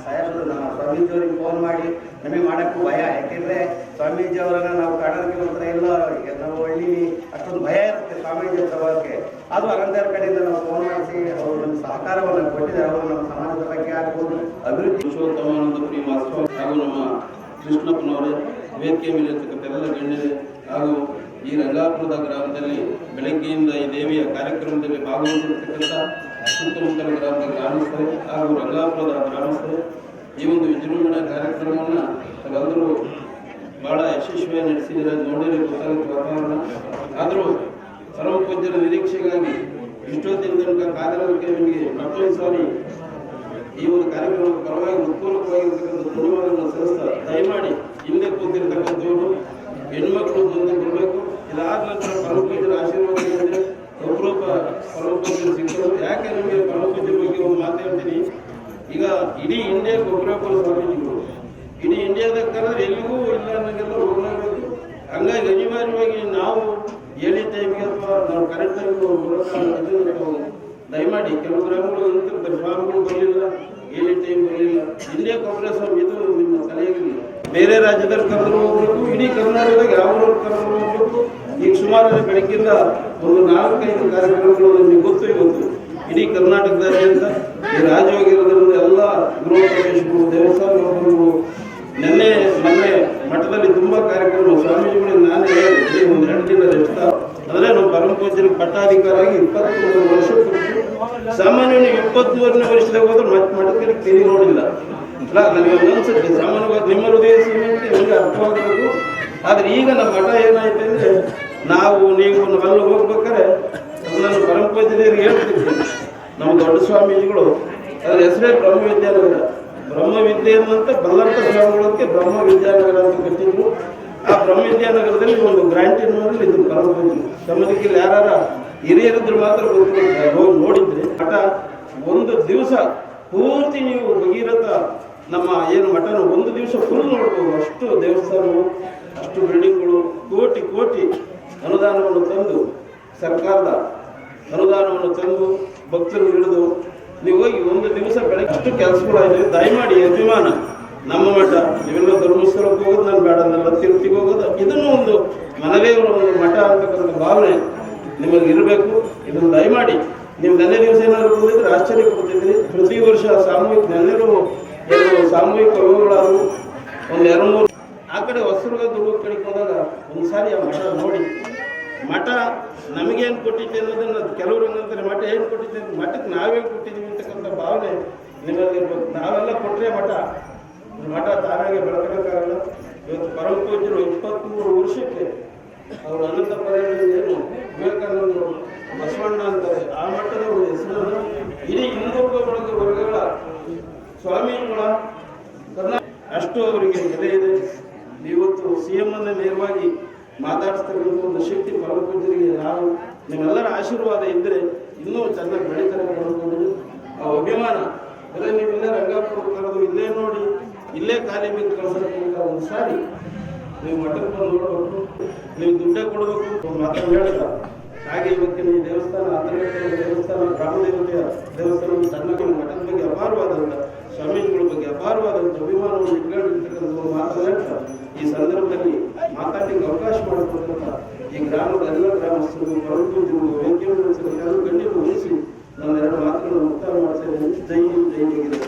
ಸಾಹೇಬರು ನಮ್ಮ ಸ್ವಾಮೀಜಿಯವರಿಗೆ ಫೋನ್ ಮಾಡಿ ನಮಗೆ ಮಾಡೋಕ್ಕೂ ಭಯ. ಯಾಕೆಂದರೆ ಸ್ವಾಮೀಜಿಯವರನ್ನ ನಾವು ಕಾಡೋದಕ್ಕೆ ಒಂಥರ ಎಲ್ಲ ನಾವು ಹಳ್ಳಿ ಅಷ್ಟೊಂದು ಭಯ ಇರುತ್ತೆ ಸ್ವಾಮೀಜಿ ಹತ್ರ ಹೋಗೋಕ್ಕೆ. ಅದು ಅನಂತರ ಕಡೆಯಿಂದ ನಾವು ಫೋನ್ ಮಾಡಿಸಿ ಅವರು ನಮ್ಮ ಸಹಕಾರವನ್ನು ಕೊಟ್ಟಿದ್ದಾರೆ. ಅವರು ನಮ್ಮ ಸಮಾಜದ ಬಗ್ಗೆ ಆಗ್ಬೋದು ಅಭಿವೃದ್ಧಿ ವಿಶ್ವೋತ್ತಮಾನಂದ ಪ್ರಿಯ ಮಾಸ್ವಾಮಿ ಹಾಗೂ ನಮ್ಮ ಕೃಷ್ಣಪ್ಪನವರೇ, ವೇದಿಕೆ ಮೇಲೆ ಇರ್ತಕ್ಕಂಥ ಎಲ್ಲ ಗಣ್ಯರೇ ಹಾಗೂ ಈ ರಂಗಾಪುರದ ಗ್ರಾಮದಲ್ಲಿ ಬೆಳಗ್ಗೆಯಿಂದ ಈ ದೇವಿಯ ಕಾರ್ಯಕ್ರಮದಲ್ಲಿ ಭಾಗವಹಿಸಿರ್ತಕ್ಕಂಥ ಸುತ್ತಮುತ್ತಲ ಗ್ರಾಮದ ಗ್ರಾಮಸ್ಥರೇ ಹಾಗೂ ರಂಗಾಪುರದ ಗ್ರಾಮಸ್ಥರೇ, ಈ ಒಂದು ವಿಜೃಂಭಣಾ ಕಾರ್ಯಕ್ರಮವನ್ನು ತಾವೆಲ್ಲರೂ ಭಾಳ ಯಶಸ್ವಿಯಾಗಿ ನಡೆಸಿದರೆ ನೋಡಿದರೆ ಗೊತ್ತಾಗುತ್ತೆ ವಾತಾವರಣ. ಆದರೂ ಪರಮ ಪೂಜ್ಯರ ನಿರೀಕ್ಷೆಗಾಗಿ ಇಷ್ಟೊತ್ತಿನ ತನಕ ಕಾದಿರೋದಕ್ಕೆ ನಿಮಗೆ ಮಕ್ಕಳ ಸ್ವಾಮಿ ಈ ಒಂದು ಕಾರ್ಯಕ್ರಮದ ಪರವಾಗಿ ಉತ್ಪೂರ್ವಕವಾಗಿರ್ತಕ್ಕಂಥ ಧನ್ಯವಾದಗಳನ್ನು ಸಲ್ಲಿಸ್ತಾ, ದಯಮಾಡಿ ಹಿಂದೆ ಕೂತಿರ್ತಕ್ಕಂಥವರು ಹೆಣ್ಮಕ್ಳು ಮುಂದೆ ಬರಬೇಕು. ಇದಾದ ನಂತರ ಪರಮಪೂಜ್ಯರ ಆಶೀರ್ವಾದಗಳಿಂದ ಒಬ್ಬರೊಬ್ಬ ಪರಮಪೂಜ್ಯರು ಸಿಕ್ಕರು. ಯಾಕೆ ನಿಮಗೆ ಪರಮಪೂಜ್ಯರ ಬಗ್ಗೆ ಒಂದು ಮಾತು ಹೇಳ್ತೀನಿ. ಈಗ ಇಡೀ ಇಂಡಿಯಾಕ್ಕೆ ಒಬ್ಬರೊಬ್ಬರು ಸ್ವಾಮೀಜಿಗಳು, ಇಡೀ ಇಂಡಿಯಾದಾಗ ಕರೆದ್ರೆ ಎಲ್ಲಿಗೂ ಇಲ್ಲ ಅನ್ನೋಂಗೆಲ್ಲ ಹೋಗಲೇಬೇಕು. ಹಂಗಾಗಿ ಅನಿವಾರ್ಯವಾಗಿ ನಾವು ಹೇಳಿದ ಟೈಮ್ಗೆ ಅಥವಾ ನಾವು ಕರೆಕ್ಟ್ ಟೈಮ್ ದಯಮಾಡಿ ಕೆಲವು ಗ್ರಾಮಗಳು ನಿಂತಿರ್ತಾರೆ, ಸ್ವಾಮಿಗಳು ಬರಲಿಲ್ಲ, ಹೇಳಿದ ಟೈಮ್ ಬರಲಿಲ್ಲ. ಇಂಡಿಯಾಕ್ಕೆ ಒಬ್ಬರೇ ಸ್ವಾಮಿ, ಇದು ನಿಮ್ಮ ತಲೆಯಾಗಿಲ್ಲ. ಬೇರೆ ರಾಜ್ಯದಲ್ಲಿ ಕರೆದ್ರು ಹೋಗ್ಬೇಕು, ಇಡೀ ಕರ್ನಾಟಕದಾಗ ಯಾವ ಕರೆದ್ರು ಹೋಗ್ಬೇಕು. ಈಗ ಸುಮಾರು ಬೆಳಗ್ಗಿಂದ ಒಂದು 4-5 ಕಾರ್ಯಕ್ರಮಗಳು ನಿಮಗೆ ಗೊತ್ತು. ಇವತ್ತು ಇಡೀ ಕರ್ನಾಟಕದಾದ್ಯಂತ ಈ ರಾಜ್ಯವಾಗಿರೋದ್ರಿಂದ ಎಲ್ಲ ಗೃಹ ಪ್ರವೇಶಗಳು, ದೇವಸ್ಥಾನಗಳು, ಮೊನ್ನೆ ಮಠದಲ್ಲಿ ತುಂಬ ಕಾರ್ಯಕ್ರಮ ಸ್ವಾಮೀಜಿಗಳಿಗೆ ನಾನು ಹೇಳಿದೆ. ಒಂದು 2 ದಿನ ರೆಸ್ಟ್ ಅಂದರೆ ನಾವು ಪರಮಪೂಜ್ಯರಿಗೆ ಪಟ್ಟಾಧಿಕಾರಾಗಿ 23 ವರ್ಷ ಕೊಟ್ಟು, ಸಾಮಾನ್ಯವಾಗಿ 23ನೇ ವರ್ಷದಾಗ ಹೋದ್ರೆ ಮಠಕ್ಕೆ ತಿರಿ ನೋಡಿಲ್ಲ. ಅಲ್ಲ, ನನಗೆ ಅನ್ಸುತ್ತೆ ಸಾಮಾನ್ಯವಾಗಿ ನಿಮ್ಮ ಹೃದಯ ಸೀಮೆಂಟ್ ನಿಮಗೆ ಅರ್ಥವಾಗಬೇಕು. ಆದರೆ ಈಗ ನಮ್ಮ ಮಠ ಏನಾಯ್ತು ಅಂದರೆ, ನೀವು ನಾವೆಲ್ಲ ಹೋಗ್ಬೇಕಾದ್ರೆ ನಾನು ಪರಮಪೂಜ್ಯರಿಗೆ ಹೇಳ್ತಿದ್ದೆ, ನಮ್ಮ ದೊಡ್ಡ ಸ್ವಾಮೀಜಿಗಳು ಅದರ ಹೆಸರೇ ಬ್ರಹ್ಮವಿದ್ಯಾನಗರ. ಬ್ರಹ್ಮವಿದ್ಯೆ ಅನ್ನಂತ ಬಲ್ಲಂತ ಸ್ವಾಮಿಗಳಕ್ಕೆ ಬ್ರಹ್ಮವಿದ್ಯಾನಗರ ಅಂತ ಕಟ್ಟಿದ್ರು. ಆ ಬ್ರಹ್ಮವಿದ್ಯಾನಗರದಲ್ಲಿ ಒಂದು ಗ್ರಾಂಟಿನ ಮೇಲೆ ಇದ್ರು ಪರಮಪೂಜ್ಯರು. ತಮ್ಮದಕ್ಕಿಲ್ಲಿ ಯಾರ ಹಿರಿಯರಿದ್ರು ಮಾತ್ರ ಗೊತ್ತಿರ್ತಾರೆ, ಹೋಗಿ ನೋಡಿದ್ರೆ ಮಠ ಒಂದು ದಿವಸ ಪೂರ್ತಿ ನೀವು ಭಗೀರಥ ನಮ್ಮ ಏನು ಮಠನ ಒಂದು ದಿವಸ ಫುಲ್ ನೋಡ್ಬೋದು. ಅಷ್ಟು ದೇವಸ್ಥಾನಗಳು, ಅಷ್ಟು ಬಿಲ್ಡಿಂಗ್ಗಳು, ಕೋಟಿ ಅನುದಾನವನ್ನು ತಂದು, ಸರ್ಕಾರದ ಅನುದಾನವನ್ನು ತಂದು ಭಕ್ತರು ಹಿಡಿದು ನೀವು ಹೋಗಿ ಒಂದು ದಿವಸ ಬೆಳಗ್ಗೆ ಅಷ್ಟು ಕೆಲಸಗಳಾಯಿತು. ದಯಮಾಡಿ ಅಭಿಮಾನ ನಮ್ಮ ಮಠ, ನೀವೆಲ್ಲ ಧರ್ಮಸ್ಥಳಕ್ಕೆ ಹೋಗೋದು ನಾನು ಬೇಡ, ನನ್ನ ತಿರುಪತಿಗೆ ಹೋಗೋದು, ಇದನ್ನು ಒಂದು ಮನದೇವರ ಒಂದು ಮಠ ಅಂತಕ್ಕಂಥ ಭಾವನೆ ನಿಮಗೆ ಇರಬೇಕು. ಇದನ್ನು ದಯಮಾಡಿ ನೀವು ನೆನ್ನೆ ದಿವಸ ಏನಾದ್ರು ಬಂದಿದ್ರೆ ಆಶ್ಚರ್ಯ ಪಡ್ತಿದ್ರಿ. ಪ್ರತಿ ವರ್ಷ ನೆನ್ನೆನೂ ಸಾಮೂಹಿಕ ಯೋಗಗಳಾದವು. ಒಂದು 2-3 ಆ ಕಡೆ ಹೊಸದುರ್ಗ ದುರ್ಗದ ಕಡೆಗೆ ಹೋದಾಗ ಒಂದು ಸಾರಿ ಆ ಮಠ ನೋಡಿ, ಮಠ ನಮಗೇನು ಕೊಟ್ಟಿದ್ದೆ ಅನ್ನೋದನ್ನು ಕೆಲವರು ಅಂತಾರೆ, ಮಠ ಏನು ಕೊಟ್ಟಿದ್ದೆ, ಮಠಕ್ಕೆ ನಾವೇನು ಕೊಟ್ಟಿದ್ದೀವಿ ಅಂತಕ್ಕಂಥ ಭಾವನೆ ನಿಮ್ಮಲ್ಲಿರ್ಬೇಕು. ನಾವೆಲ್ಲ ಕೊಟ್ಟರೆ ಮಠ ತಾನಾಗೆ ಬೆಳಕಬೇಕಾಗಲ್ಲ. ಇವತ್ತು ಪರಮಪೂಜ್ಯರು 23 ವರ್ಷಕ್ಕೆ ಅವರು ಅನಂತ ಪರ್ಯಾಯ ವಿವೇಕಾನಂದರು, ಬಸವಣ್ಣ ಅಂತಾರೆ, ಆ ಮಟ್ಟದ ಒಂದು ಹೆಸರನ್ನು ಇಡೀ ಹಿಂದೂ ವರ್ಗಗಳ ಸ್ವಾಮಿಗಳ ಅಷ್ಟು ಅವರಿಗೆ ಬೆಲೆ ಇದೆ. ಇವತ್ತು CM ಅನ್ನ ನೇರವಾಗಿ ಮಾತಾಡಿಸ್ತಕ್ಕಂಥ ಒಂದು ಶಕ್ತಿ ಪರಮಪೂಜ್ಯರಿಗೆ ನಾವು ನಿಮ್ಮೆಲ್ಲರ ಆಶೀರ್ವಾದ ಇದ್ದರೆ ಇನ್ನೂ ಚೆನ್ನಾಗಿ ಬೆಳೀತಾರೆ ಪರಮಪೂಜ್ಯರು. ಆ ಅಭಿಮಾನ ಅದೇ ನೀವಿಲ್ಲೇ ರಂಗಾಪುರ ಕರೆದು ಇಲ್ಲೇ ನೋಡಿ ಇಲ್ಲೇ ಖಾಲಿ ಬಿದ್ದು ಕಳಿಸೋದಕ್ಕಿಂತ ಒಂದು ಸಾರಿ ನೀವು ಮಠಕ್ಕೆ ಬಂದು ನೋಡಬೇಕು, ನೀವು ದುಡ್ಡೇ ಕೊಡಬೇಕು ಮಾತಾಡಿ ಹೇಳ್ತಾ ಹಾಗೆ ಇವತ್ತಿನ ಈ ದೇವಸ್ಥಾನ ಅಂತರ್ಗತ ದೇವಸ್ಥಾನ ಗ್ರಾಮದೇವತೆಯ ದೇವಸ್ಥಾನವನ್ನು ತನ್ನ ಮಠದ ಬಗ್ಗೆ ಅಪಾರವಾದಂಥ ಸ್ವಾಮೀಜಿಗಳ ಬಗ್ಗೆ ಅಪಾರವಾದಂಥ ಅಭಿಮಾನವನ್ನು ಇಟ್ಕೊಂಡಿರ್ತಕ್ಕಂಥ ಮಾತನಾಡ್ತಾ ಈ ಸಂದರ್ಭದಲ್ಲಿ ಮಾತಾಡಲಿಕ್ಕೆ ಅವಕಾಶ ಮಾಡಿಕೊಟ್ಟಂತ ಈ ಗ್ರಾಮದ ಎಲ್ಲ ಗ್ರಾಮಸ್ಥರು ಪ್ರಮುಖರು ವೇದಿಕೆಯನ್ನು ಗಣ್ಯರು ವಹಿಸಿ ನಾನು ಎರಡು ಮಾತುಗಳನ್ನು ಮುಕ್ತಾಯ ಮಾಡ್ತೇನೆ. ಜೈ ಹಿಂದ್ ಜೈ ಹಿಂದ್.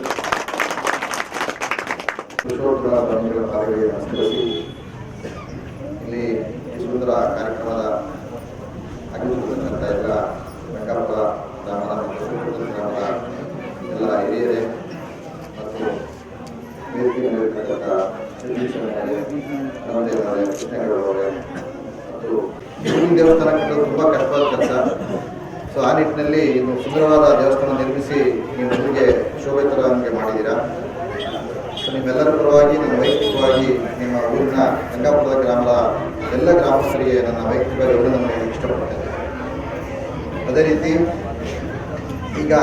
ಕಾರ್ಯಗಳಿಗೆ ನಮಸ್ಕರಿಸಿ ಇಲ್ಲಿ ಈ ಸುಂದರ ಕಾರ್ಯಕ್ರಮದ ಆಗಿರ್ತಕ್ಕಂಥ ಎಲ್ಲ ರಂಗಾಪುರ ಗ್ರಾಮದ ಮತ್ತು ಗ್ರಾಮದ ಎಲ್ಲ ಹಿರಿಯರೇ ಮತ್ತು ವೇದಿಕೆಯಲ್ಲಿರ್ತಕ್ಕಂಥ ನಮ್ಮದೇವರೇ ಕೃಷ್ಣಗೌಡರವರೇ ಮತ್ತು ಶಿವಲಿಂಗ ದೇವಸ್ಥಾನ ಕಟ್ಟೋದು ತುಂಬ ಕಷ್ಟವಾದ ಕೆಲಸ. ಸೊ ಆ ನಿಟ್ಟಿನಲ್ಲಿ ಇದು ಸುಂದರವಾದ ದೇವಸ್ಥಾನ ನಿರ್ಮಿಸಿ ನೀವು ಮುಂದೆ ಶೋಭಿತರಂಗೆ ಮಾಡಿದ್ದೀರಾ. ಸೊ ನಿಮ್ಮೆಲ್ಲರ ಪರವಾಗಿ ನನ್ನ ವೈಯಕ್ತಿಕವಾಗಿ ನಿಮ್ಮ ಊರಿನ ರಂಗಾಪುರದ ಗ್ರಾಮದ ಎಲ್ಲ ಗ್ರಾಮಸ್ಥರಿಗೆ ನನ್ನ ವೈಯಕ್ತಿಕವಾಗಿ ಅಭಿನಂದನೆ ಇಷ್ಟಪಡ್ತೇನೆ. ಅದೇ ರೀತಿ ಈಗ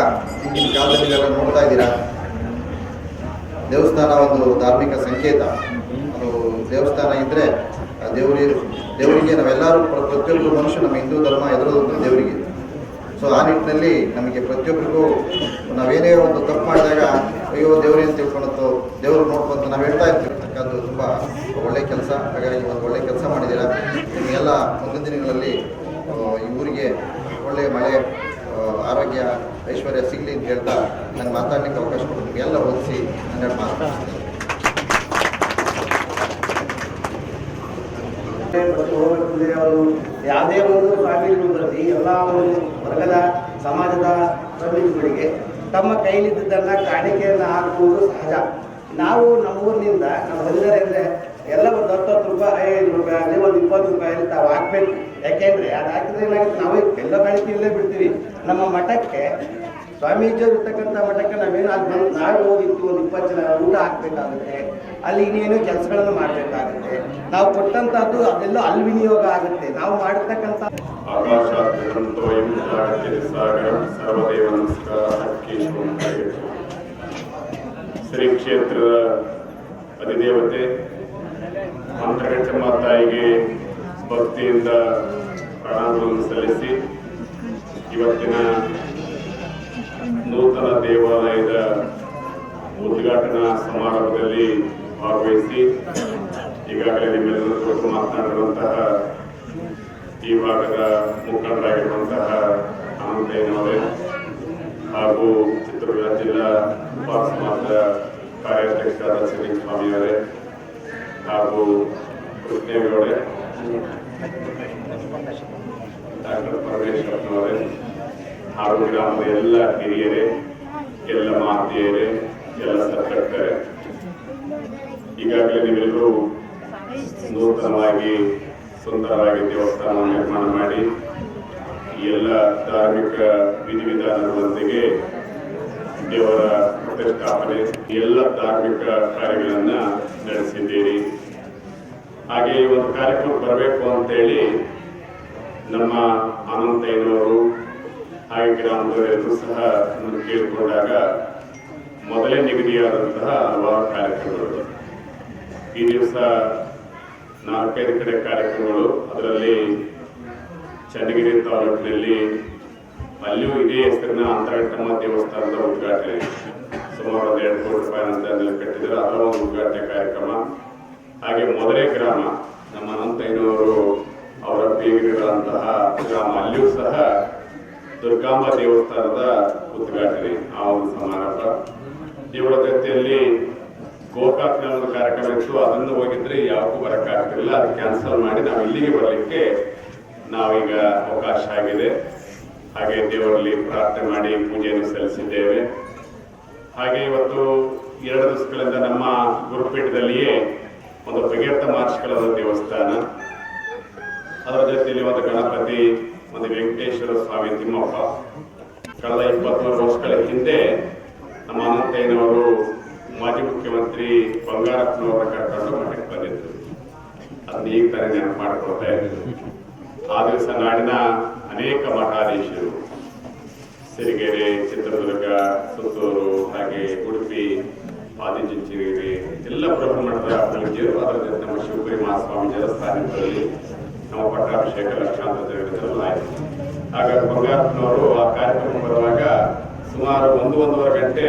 ಈಗಿನ ಕಾಲದಲ್ಲಿ ನೀವೆಲ್ಲ ನೋಡ್ತಾ ಇದ್ದೀರಾ, ದೇವಸ್ಥಾನ ಒಂದು ಧಾರ್ಮಿಕ ಸಂಕೇತ. ಅದು ದೇವಸ್ಥಾನ ಇದ್ದರೆ ದೇವರಿಗೆ ನಾವೆಲ್ಲರೂ ಪ್ರತಿಯೊಬ್ಬರು ಮನುಷ್ಯ ನಮ್ಮ ಹಿಂದೂ ಧರ್ಮ ಎದುರೋದು ದೇವರಿಗೆ. ಸೊ ಆ ನಿಟ್ಟಿನಲ್ಲಿ ನಮಗೆ ಪ್ರತಿಯೊಬ್ಬರಿಗೂ ನಾವೇನೇ ಒಂದು ತಪ್ಪು ಮಾಡಿದಾಗ ಅಯ್ಯೋ ದೇವರೇನು ತಿಳ್ಕೊಳತ್ತೋ ದೇವರು ನೋಡ್ಕೊಂತ ನಾವು ಹೇಳ್ತಾ ಇರ್ತೀವಿ. ಅದು ತುಂಬ ಒಳ್ಳೆಯ ಕೆಲಸ. ಹಾಗಾಗಿ ಒಂದು ಒಳ್ಳೆಯ ಕೆಲಸ ಮಾಡಿದ್ದೀರಾ. ನಿಮಗೆಲ್ಲ ಮುಂದಿನ ದಿನಗಳಲ್ಲಿ ಈ ಊರಿಗೆ ಒಳ್ಳೆಯ ಮಳೆ ಆರೋಗ್ಯ ಐಶ್ವರ್ಯ ಸಿಗಲಿ ಅಂತ ಹೇಳ್ತಾ ನಾನು ಮಾತಾಡಲಿಕ್ಕೆ ಅವಕಾಶ ಕೊಟ್ಟು ನಿಮಗೆಲ್ಲ ಓದಿಸಿ ಹನ್ನೆರಡು ಮಾತಾಡ್ತೀನಿ. ಅವರು ಯಾವುದೇ ಒಂದು ಸ್ವಾಮೀಜಿಗಳು ಪ್ರತಿ ಎಲ್ಲ ಒಂದು ವರ್ಗದ ಸಮಾಜದ ಸ್ವಾಮೀಜಿಗಳಿಗೆ ತಮ್ಮ ಕೈಲಿದ್ದನ್ನು ಕಾಣಿಕೆಯನ್ನು ಹಾಕುವುದು ಸಹಜ. ನಾವು ನಮ್ಮೂರಿನಿಂದ ನಾವು ಹೊಲಿದರೆ ಅಂದರೆ ಎಲ್ಲ ಒಂದು 10 ರೂಪಾಯಿ 5 ರೂಪಾಯಿ ಆಗಲಿ ಒಂದು 20 ರೂಪಾಯಲ್ಲಿ ತಾವು ಹಾಕಬೇಕು. ಯಾಕೆಂದರೆ ಅದು ಹಾಕಿದ್ರೆ ಏನಾಗುತ್ತೆ, ನಾವು ಎಲ್ಲ ಕಾಣಿಕೆಯಲ್ಲೇ ಬಿಡ್ತೀವಿ. ನಮ್ಮ ಮಠಕ್ಕೆ ಸ್ವಾಮೀಜಿಯವರು ಇರ್ತಕ್ಕಂಥ ಮಠಕ್ಕೆ ನಾವೇನು ಅಲ್ಲಿ ಬಂದು ನಾಳೆ ಹೋಗಿರ್ತೀವಿ, ಒಂದು 20 ಜನ ಊಟ ಹಾಕಬೇಕಾಗುತ್ತೆ, ಅಲ್ಲಿ ಇನ್ನೇನು ಕೆಲಸಗಳನ್ನು ಮಾಡಬೇಕಾಗುತ್ತೆ. ನಾವು ಕೊಟ್ಟಂಥದ್ದು ಅದೆಲ್ಲ ಅಲ್ಲಿ ವಿನಿಯೋಗ ಆಗುತ್ತೆ. ನಾವು ಮಾಡಿರ್ತಕ್ಕಂಥ ಶ್ರೀ ಕ್ಷೇತ್ರದ ಅಧಿದೇವತೆ ಅಂತರ್ಗತ ತಾಯಿಗೆ ಭಕ್ತಿಯಿಂದ ಪ್ರಣಾಮಗಳನ್ನು ಸಲ್ಲಿಸಿ ಇವತ್ತಿನ ನೂತನ ದೇವಾಲಯದ ಉದ್ಘಾಟನಾ ಸಮಾರಂಭದಲ್ಲಿ ಭಾಗವಹಿಸಿ ಈಗಾಗಲೇ ನಿಮ್ಮೆಲ್ಲರೂ ಕುರಿತು ಮಾತನಾಡಿರುವಂತಹ ಈ ಭಾಗದ ಮುಖಂಡರಾಗಿರುವಂತಹ ಅನಂತಯ್ಯನವರೇ ಹಾಗೂ ಚಿತ್ರದುರ್ಗ ಜಿಲ್ಲಾ ಉಪ ಸಮಾಜದ ಕಾರ್ಯಾಧ್ಯಕ್ಷರಾದ ಶ್ರೀ ಸ್ವಾಮಿಯವರೇ ಹಾಗೂ ಕೃಷ್ಣೇಗೌಡರೇ, ಡಾಕ್ಟರ್ ಪರಮೇಶ್ವರನವರೇ ಹಾಗೂ ಗ್ರಾಮದ ಎಲ್ಲ ಹಿರಿಯರೇ, ಎಲ್ಲ ಮಾತೆಯರೇ, ಎಲ್ಲ ಸದಸ್ಯರೇ, ಈಗಾಗಲೇ ನೀವೆಲ್ಲರೂ ನೂತನವಾಗಿ ಸುಂದರವಾಗಿ ದೇವಸ್ಥಾನ ನಿರ್ಮಾಣ ಮಾಡಿ ಎಲ್ಲ ಧಾರ್ಮಿಕ ವಿಧಿವಿಧಾನಗಳೊಂದಿಗೆ ದೇವರ ಪ್ರತಿಷ್ಠಾಪನೆ ಎಲ್ಲ ಧಾರ್ಮಿಕ ಕಾರ್ಯಗಳನ್ನು ನಡೆಸಿದ್ದೀರಿ. ಹಾಗೆ ಈ ಒಂದು ಕಾರ್ಯಕ್ರಮ ಬರಬೇಕು ಅಂತೇಳಿ ನಮ್ಮ ಅನಂತಯ್ಯನವರು ಹಾಗೆ ಗ್ರಾಮದವರೆಲ್ಲರೂ ಸಹ ನಮ್ಮನ್ನು ಕೇಳಿಕೊಂಡಾಗ ಮೊದಲೇ ನಿಗದಿಯಾದಂತಹ ಹಲವಾರು ಕಾರ್ಯಕ್ರಮಗಳು. ಈ ದಿವಸ 4-5 ಕಡೆ ಕಾರ್ಯಕ್ರಮಗಳು, ಅದರಲ್ಲಿ ಚನ್ನಗಿರಿ ತಾಲೂಕಿನಲ್ಲಿ ಅಲ್ಲಿಯೂ ಇದೇ ಹೆಸರಿನ ಅಂತರಘಟ್ಟಮ್ಮ ದೇವಸ್ಥಾನದ ಉದ್ಘಾಟನೆ ಸುಮಾರು 2 ಕೋಟಿ ರೂಪಾಯಿ ಅಂತ ಕಟ್ಟಿದ್ರು, ಅದರ ಒಂದು ಉದ್ಘಾಟನೆ ಕಾರ್ಯಕ್ರಮ. ಹಾಗೆ ಮೊದಲೇ ಗ್ರಾಮ ನಮ್ಮ ಅನಂತಯ್ಯನವರು ಅವರ ಬೀಗರಿರುವಂತಹ ಗ್ರಾಮ, ಅಲ್ಲಿಯೂ ಸಹ ದುರ್ಗಾಂಬ ದೇವಸ್ಥಾನದ ಉದ್ಘಾಟನೆ, ಆ ಒಂದು ಸಮಾರಂಭ. ಇವರ ಜೊತೆಯಲ್ಲಿ ಗೋಕಾಕ್ನ ಒಂದು ಕಾರ್ಯಕ್ರಮ ಇತ್ತು, ಅದನ್ನು ಹೋಗಿದ್ರೆ ಯಾವಕ್ಕೂ ಬರೋಕ್ಕಾಗ್ತಿರಲಿಲ್ಲ, ಅದು ಕ್ಯಾನ್ಸಲ್ ಮಾಡಿ ನಾವು ಇಲ್ಲಿಗೆ ಬರಲಿಕ್ಕೆ ನಾವೀಗ ಅವಕಾಶ ಆಗಿದೆ. ಹಾಗೆ ದೇವರಲ್ಲಿ ಪ್ರಾರ್ಥನೆ ಮಾಡಿ ಪೂಜೆಯನ್ನು ಸಲ್ಲಿಸಿದ್ದೇವೆ. ಹಾಗೆ ಇವತ್ತು 2 ದಿವಸಗಳಿಂದ ನಮ್ಮ ಗುರುಪೀಠದಲ್ಲಿಯೇ ಒಂದು ಭಗೀರಥ ಮಹರ್ಷಿಗಳ ದೇವಸ್ಥಾನ, ಅದರ ಜೊತೆಯಲ್ಲಿ ಒಂದು ಗಣಪತಿ, ಒಂದು ವೆಂಕಟೇಶ್ವರ ಸ್ವಾಮಿ ತಿಮ್ಮಪ್ಪ. ಕಳೆದ 23 ವರ್ಷಗಳ ಹಿಂದೆ ನಮ್ಮ ಅನಂತಯ್ಯನವರು ಮಾಜಿ ಮುಖ್ಯಮಂತ್ರಿ ಬಂಗಾರಪ್ಪನವರ ಕರ್ಕೊಂಡು ಮಠಕ್ಕೆ ಬಂದಿದ್ರು. ಅದನ್ನ ಈಗ ತಾನೇ ನೆನಪು ಮಾಡಿಕೊಳ್ತಾ ಇದ್ರು. ಆ ದಿವಸ ನಾಡಿನ ಅನೇಕ ಮಠಾಧೀಶರು, ಸಿರಿಗೆರೆ, ಚಿತ್ರದುರ್ಗ, ಸುತ್ತೂರು, ಹಾಗೆ ಉಡುಪಿ, ಆದಿಚುಂಚನಗಿರಿ ಎಲ್ಲ ಬ್ರಹ್ಮಮಠದ ಪೂಜ್ಯರು, ಅದರ ಜೊತೆ ನಮ್ಮ ಶಿವಪುರಿ ಮಹಾಸ್ವಾಮಿ ದೇವಸ್ಥಾನದಲ್ಲಿ ನಮ್ಮ ಪಟ್ಟಾಭಿಷೇಕ ಲಕ್ಷಾಂತರ ಜನರು ಆಯಿತು. ಆಗ ಬಂಗಾರಪ್ಪನವರು ಆ ಕಾರ್ಯಕ್ರಮ ಬರುವಾಗ ಸುಮಾರು 1-1.5 ಗಂಟೆ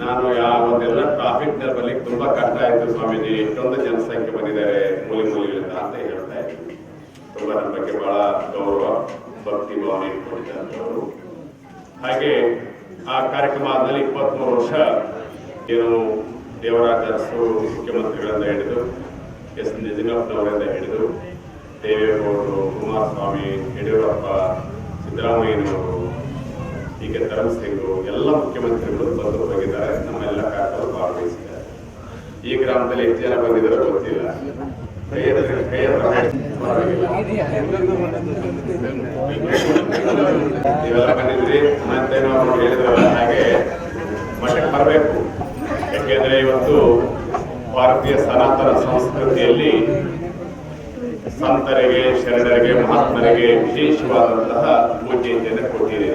ನಾನು ಒಂದೆಲ್ಲ ಟ್ರಾಫಿಕ್ ನಲ್ಲಿ ಬರ್ಲಿಕ್ಕೆ ತುಂಬಾ ಕಷ್ಟ ಆಯ್ತು ಸ್ವಾಮೀಜಿ, ಎಷ್ಟೊಂದು ಜನಸಂಖ್ಯೆ ಬಂದಿದ್ದಾರೆ ಮೂಲೆಗಳಿಂದ ಅಂತ ಹೇಳ್ತಾ ಇದ್ರು. ತುಂಬಾ ನನ್ನ ಬಗ್ಗೆ ಬಹಳ ಗೌರವ ಭಕ್ತಿ ಭಾವನೆ ಇಟ್ಕೊಂಡಿದ್ದಂಥವ್ರು. ಹಾಗೆ ಆ ಕಾರ್ಯಕ್ರಮ ಆದ್ಮೇಲೆ 23 ವರ್ಷ ಏನು ದೇವರಾಜ ಅರಸು ಮುಖ್ಯಮಂತ್ರಿಗಳಿಂದ ಹಿಡಿದು ಎಸ್ ನಿಜಲಿಂಗಪ್ಪನವರಿಂದ ಹಿಡಿದು ದೇವೇಗೌಡರು, ಕುಮಾರಸ್ವಾಮಿ, ಯಡಿಯೂರಪ್ಪ, ಸಿದ್ದರಾಮಯ್ಯನವರು, ಹೀಗೆ ಧರ್ಮಸಿಂಗ್ ಎಲ್ಲ ಮುಖ್ಯಮಂತ್ರಿಗಳು ಬಂದು ಹೋಗಿದ್ದಾರೆ. ನಮ್ಮೆಲ್ಲ ಕಾರ್ಯಕ್ರಮ ಭಾಗವಹಿಸಿದ್ದಾರೆ. ಈ ಗ್ರಾಮದಲ್ಲಿ ಎಷ್ಟು ಜನ ಬಂದಿದ್ದಾರೋ ಗೊತ್ತಿಲ್ಲ. ನೀವೆಲ್ಲ ಬಂದಿದ್ರಿ ಮತ್ತೇನೋ ಹೇಳಿದ್ರಲ್ಲ, ಹಾಗೆ ಮಠಕ್ಕೆ ಬರಬೇಕು. ಯಾಕೆಂದ್ರೆ ಇವತ್ತು ಭಾರತೀಯ ಸನಾತನ ಸಂಸ್ಕೃತಿಯಲ್ಲಿ ಸಂತರಿಗೆ, ಶರಣರಿಗೆ, ಮಹಾತ್ಮರಿಗೆ ವಿಶೇಷವಾದಂತಹ ಪೂಜೆಯನ್ನು ಕೊಟ್ಟಿದೆ.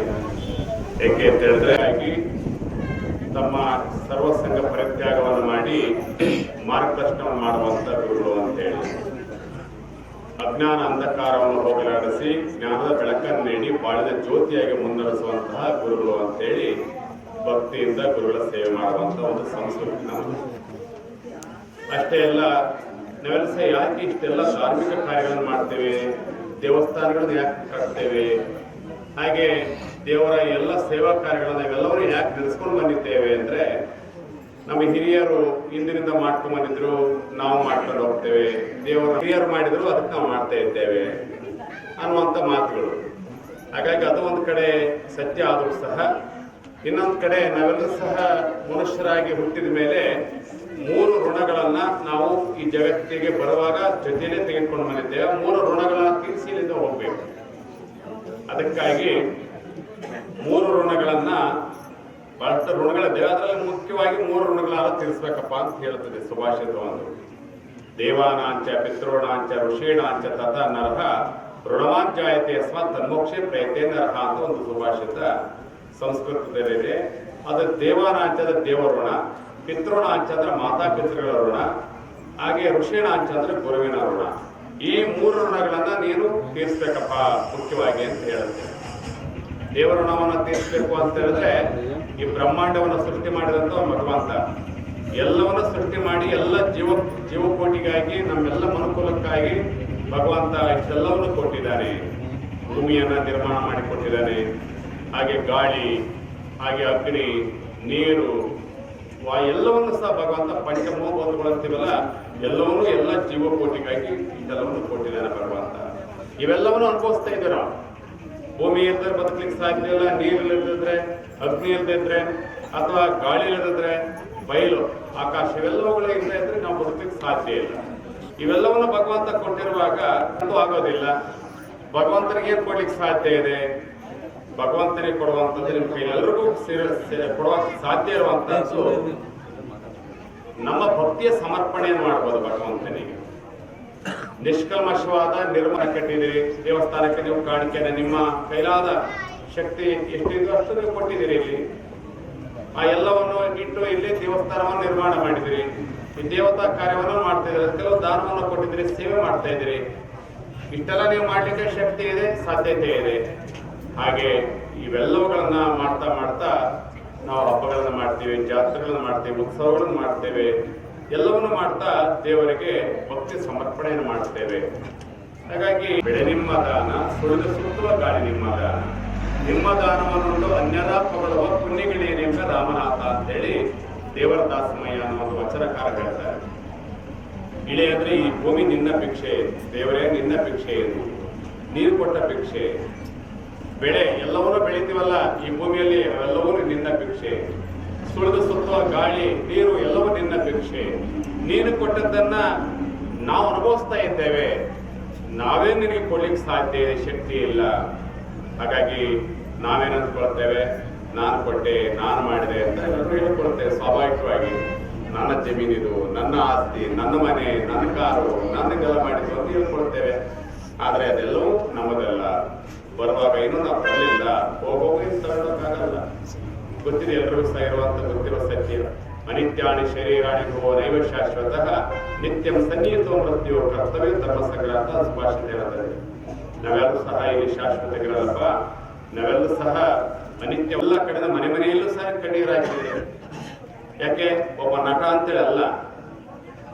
ಏಕೆ ಅಂತ ಹೇಳಿದ್ರೆ ತಮ್ಮ ಸರ್ವಸಂಗ ಪರಿತ್ಯಾಗವನ್ನು ಮಾಡಿ ಮಾರ್ಗದರ್ಶನ ಮಾಡುವಂತ ಗುರುಗಳು ಅಂತ ಹೇಳಿ, ಅಜ್ಞಾನ ಅಂಧಕಾರವನ್ನು ಹೋಗಲಾಡಿಸಿ ಜ್ಞಾನದ ಬೆಳಕನ್ನು ನೀಡಿ ಬಾಳಿದ ಜ್ಯೋತಿಯಾಗಿ ಮುನ್ನಡೆಸುವಂತಹ ಗುರುಗಳು ಅಂತೇಳಿ ಭಕ್ತಿಯಿಂದ ಗುರುಗಳ ಸೇವೆ ಮಾಡುವಂತ ಒಂದು ಸಂಸ್ಕೃತಿ ನಮ್ಮದು. ಅಷ್ಟೇ ಅಲ್ಲ, ನಾವೆಲ್ಲ ಯಾಕೆ ಇಷ್ಟೆಲ್ಲ ಧಾರ್ಮಿಕ ಕಾರ್ಯಗಳನ್ನು ಮಾಡ್ತೇವೆ, ದೇವಸ್ಥಾನಗಳನ್ನು ಯಾಕೆ ಕಟ್ತೇವೆ, ಹಾಗೆ ದೇವರ ಎಲ್ಲ ಸೇವಾ ಕಾರ್ಯಗಳನ್ನ ಇವೆಲ್ಲವೂ ಯಾಕೆ ನಡೆಸ್ಕೊಂಡು ಬಂದಿದ್ದೇವೆ ಅಂದ್ರೆ, ನಮ್ಮ ಹಿರಿಯರು ಹಿಂದಿನಿಂದ ಮಾಡ್ಕೊಂಡು ಬಂದಿದ್ರು, ನಾವು ಮಾಡ್ಕೊಂಡು ಹೋಗ್ತೇವೆ. ದೇವರ ಹಿರಿಯರು ಮಾಡಿದ್ರು, ಅದಕ್ಕೆ ನಾವು ಮಾಡ್ತಾ ಇದ್ದೇವೆ ಅನ್ನುವಂಥ ಮಾತುಗಳು. ಹಾಗಾಗಿ ಅದು ಒಂದು ಕಡೆ ಸತ್ಯ ಆದರೂ ಸಹ, ಇನ್ನೊಂದು ಕಡೆ ನಾವೆಲ್ಲರೂ ಸಹ ಮನುಷ್ಯರಾಗಿ ಹುಟ್ಟಿದ ಮೇಲೆ 3 ಋಣಗಳನ್ನ ನಾವು ಈ ಜಗತ್ತಿಗೆ ಬರುವಾಗ ಜೊತೆಯಲ್ಲೇ ತೆಗೆದುಕೊಂಡು ಬಂದಿದ್ದೇವೆ. 3 ಋಣಗಳನ್ನ ತೀರಿಸಿಲಿಂದ ಹೋಗ್ಬೇಕು. ಅದಕ್ಕಾಗಿ 3 ಋಣಗಳನ್ನ ಬಹಳಷ್ಟು ಋಣಗಳಿದ್ದೇವೆ. ಅದರಲ್ಲಿ ಮುಖ್ಯವಾಗಿ 3 ಋಣಗಳನ್ನ ತೀರಿಸ್ಬೇಕಪ್ಪ ಅಂತ ಹೇಳ್ತದೆ ಸುಭಾಷಿತ ಒಂದು. ದೇವಾನಾಂಚ ಪಿತೃಣಾಂಚ ಋಷೀಣಾಂಚ ತಥ ನರಹ ಋಣವಾಂಚಾಯತೆ ಅಸ್ಮಾತ್ ತನ್ಮೋಕ್ಷೆ ಪ್ರಯತೆ ನರಹ ಅಂತ ಒಂದು ಸುಭಾಷಿತ ಸಂಸ್ಕೃತದಲ್ಲಿದೆ. ಅದು ದೇವಾನಾಂಚದ ದೇವಋಣ, ಪಿತೃಣಾಂಚ ಅಂದ್ರೆ ಮಾತಾ ಪಿತೃಗಳ ಋಣ, ಹಾಗೆ ಋಷೀಣಾಂಚ ಅಂದ್ರೆ ಗುರುವಿನ ಋಣ. ಈ 3 ಋಣಗಳನ್ನ ನೀನು ತೀರಿಸ್ಬೇಕಪ್ಪ ಮುಖ್ಯವಾಗಿ ಅಂತ ಹೇಳುತ್ತೆ. ದೇವರ ಋಣವನ್ನು ತೀರಿಸಬೇಕು ಅಂತ ಹೇಳಿದ್ರೆ, ಈ ಬ್ರಹ್ಮಾಂಡವನ್ನು ಸೃಷ್ಟಿ ಮಾಡಿದಂತ ಭಗವಂತ ಎಲ್ಲವನ್ನ ಸೃಷ್ಟಿ ಮಾಡಿ ಎಲ್ಲ ಜೀವಕೋಟಿಗಾಗಿ, ನಮ್ಮೆಲ್ಲ ಮನುಕುಲಕ್ಕಾಗಿ ಭಗವಂತ ಇಷ್ಟೆಲ್ಲವನ್ನು ಕೊಟ್ಟಿದ್ದಾನೆ. ಭೂಮಿಯನ್ನ ನಿರ್ಮಾಣ ಮಾಡಿಕೊಟ್ಟಿದ್ದಾನೆ, ಹಾಗೆ ಗಾಳಿ, ಹಾಗೆ ಅಗ್ನಿ, ನೀರು, ಎಲ್ಲವನ್ನು ಸಹ ಭಗವಂತ ಪಂಚಮೋಭೂತಗಳು ಅಂತೀವಲ್ಲ, ಎಲ್ಲವನ್ನೂ ಎಲ್ಲ ಜೀವಕೋಟಿಗಾಗಿ ಇಷ್ಟೆಲ್ಲವನ್ನು ಕೊಟ್ಟಿದ್ದಾನೆ ಭಗವಂತ. ಇವೆಲ್ಲವನ್ನು ಅನುಭವಿಸ್ತಾ ಇದ್ದೀವಿ ನಾವು. ಭೂಮಿ ಇಲ್ಲದ್ರೆ ಬದುಕಲಿಕ್ಕೆ ಸಾಧ್ಯ ಇಲ್ಲ, ನೀರು ಇಲ್ಲದಿದ್ರೆ, ಅಗ್ನಿ ಇಲ್ಲದಿದ್ರೆ, ಅಥವಾ ಗಾಳಿ ಇಲ್ಲದಿದ್ರೆ, ಬಯಲು ಆಕಾಶ ಇವೆಲ್ಲವುಗಳು ಇಲ್ಲದೆ ಇದ್ರೆ ನಾವು ಬದುಕಲಿಕ್ಕೆ ಸಾಧ್ಯ ಇಲ್ಲ. ಇವೆಲ್ಲವನ್ನು ಭಗವಂತ ಕೊಟ್ಟಿರುವಾಗ ಅದು ಆಗೋದಿಲ್ಲ. ಭಗವಂತನಿಗೆ ಏನ್ ಕೊಡ್ಲಿಕ್ಕೆ ಸಾಧ್ಯ ಇದೆ? ಭಗವಂತನಿಗೆ ಕೊಡುವಂಥದ್ದು ನಿಮ್ಮ ಕೈ ಎಲ್ಲರಿಗೂ ಕೊಡುವಕ್ಕೆ ಸಾಧ್ಯ ಇರುವಂತಹದ್ದು ನಮ್ಮ ಭಕ್ತಿಯ ಸಮರ್ಪಣೆಯನ್ನು ಮಾಡ್ಬೋದು ಭಗವಂತನಿಗೆ. ನಿಷ್ಕಲ್ಮಶವಾದ ನಿರ್ಮಾಣ ಕಟ್ಟಿದಿರಿ, ದೇವಸ್ಥಾನಕ್ಕೆ ನೀವು ಕಾಣಿಕೆಯನ್ನು ನಿಮ್ಮ ಕೈಲಾದ ಶಕ್ತಿ ಎಷ್ಟಿದೆಯೋ ಅಷ್ಟು ನೀವು ಕೊಟ್ಟಿದ್ದೀರಿ. ಇಲ್ಲಿ ಆ ಎಲ್ಲವನ್ನು ಇಟ್ಟು ಇಲ್ಲಿ ದೇವಸ್ಥಾನವನ್ನು ನಿರ್ಮಾಣ ಮಾಡಿದಿರಿ, ಈ ದೇವತಾ ಕಾರ್ಯವನ್ನು ಮಾಡ್ತಾ ಇದ್ದೀರಿ, ಕೆಲವು ದಾನವನ್ನು ಕೊಟ್ಟಿದ್ದೀರಿ, ಸೇವೆ ಮಾಡ್ತಾ ಇದ್ದೀರಿ. ಇಷ್ಟೆಲ್ಲ ನೀವು ಮಾಡ್ಲಿಕ್ಕೆ ಶಕ್ತಿ ಇದೆ, ಸಾಧ್ಯತೆ ಇದೆ. ಹಾಗೆ ಇವೆಲ್ಲವುಗಳನ್ನ ಮಾಡ್ತಾ ಮಾಡ್ತಾ ನಾವು ಹಬ್ಬಗಳನ್ನ ಮಾಡ್ತೀವಿ, ಜಾತ್ರೆಗಳನ್ನ ಮಾಡ್ತೀವಿ, ಉತ್ಸವಗಳನ್ನು ಮಾಡ್ತೇವೆ. ಎಲ್ಲವನ್ನು ಮಾಡ್ತಾ ದೇವರಿಗೆ ಭಕ್ತಿ ಸಮರ್ಪಣೆಯನ್ನು ಮಾಡ್ತೇವೆ. ಹಾಗಾಗಿ ಬೆಳೆ ನಿಮ್ಮ ದಾನ, ಸುಳಿದು ಸುತ್ತುವ ಗಾಳಿ ನಿಮ್ಮ ದಾನ, ನಿಮ್ಮ ದಾನವನ್ನು ಅನ್ಯರ ಪೊಗಳುವ ಪುಣ್ಯಗಳೇನೆಂಬ ರಾಮನಾಥ ಅಂತೇಳಿ ದೇವರ ದಾಸಮಯ್ಯ ಅನ್ನೋ ಒಂದು ವಚನಕಾರ ಹೇಳ್ತಾರೆ. ಇಳೆಯಂದ್ರೆ ಈ ಭೂಮಿ ನಿನ್ನ ಭಿಕ್ಷೆ, ದೇವರೇ ನಿನ್ನ ಭಿಕ್ಷೆ ಎಂದು, ನೀರು ಕೊಟ್ಟ ಭಿಕ್ಷೆ, ಬೆಳೆ ಎಲ್ಲವನ್ನೂ ಬೆಳಿತೀವಲ್ಲ ಈ ಭೂಮಿಯಲ್ಲಿ ಎಲ್ಲವೂ ನಿನ್ನ ಭಿಕ್ಷೆ, ಸುಳಿದು ಸುತ್ತುವ ಗಾಳಿ, ನೀರು ಎಲ್ಲವೂ ನಿನ್ನ ಭಿಕ್ಷೆ. ನೀನು ಕೊಟ್ಟದ್ದನ್ನ ನಾವು ಅನುಭವಿಸ್ತಾ ಇದ್ದೇವೆ, ನಾವೇ ನಿನಗೆ ಕೊಡ್ಲಿಕ್ಕೆ ಸಾಧ್ಯ ಇದೆ, ಶಕ್ತಿ ಇಲ್ಲ. ಹಾಗಾಗಿ ನಾವೇನು ಅಂದ್ಕೊಳ್ತೇವೆ, ನಾನು ಕೊಟ್ಟೆ, ನಾನು ಮಾಡಿದೆ ಅಂತ ಎಲ್ಲರೂ ಹೇಳ್ಕೊಳ್ತೇವೆ ಸ್ವಾಭಾವಿಕವಾಗಿ. ನನ್ನ ಜಮೀನಿದು, ನನ್ನ ಆಸ್ತಿ, ನನ್ನ ಮನೆ, ನನ್ನ ಕಾರು, ನನ್ನದೆಲ್ಲ ಮಾಡಿದ್ದು ಅಂತ ಹೇಳ್ಕೊಳ್ತೇವೆ. ಆದರೆ ಅದೆಲ್ಲವೂ ನಮ್ಮದಲ್ಲ. ಬರುವಾಗ ಇನ್ನೂ ನಾವು ಬರಲಿಲ್ಲ, ಹೋಗುವಾಗ ಇನ್ನು ತಗೊಳ್ಳೋಕ್ಕಾಗಲ್ಲ. ಗೊತ್ತಿದೆ ಎಲ್ಲರಿಗೂ ಸಹ ಇರುವಂತ ಗೊತ್ತಿರೋ ಸತ್ಯ. ಅನಿತ್ಯಾಣಿ ಶರೀರಾಣಿ ಭೋ ನೈವ ಶಾಶ್ವತಃ ನಿತ್ಯಂ ಸನ್ನಿಹಿತೋ ಮೃತ್ಯು ಕರ್ತವ್ಯ ಧರ್ಮ ಸಂಗ್ರಹ ಅಂತ ಸುಭಾಷಿತ ಹೇಳ್ತಾರೆ. ನಾವೆಲ್ಲರೂ ಸಹ ಇಲ್ಲಿ ಶಾಶ್ವತಗಿರಲ್ಲಪ್ಪ, ನಾವೆಲ್ಲರೂ ಸಹ ಅನಿತ್ಯ ಎಲ್ಲ ಕಡೆ ಮನೆಯಲ್ಲೂ ಸಹ ಕಣ್ಣೀರು ಹಾಕಿದ್ದೇವೆ. ಯಾಕೆ? ಒಬ್ಬ ನಟ ಅಂತೇಳಿ ಅಲ್ಲ,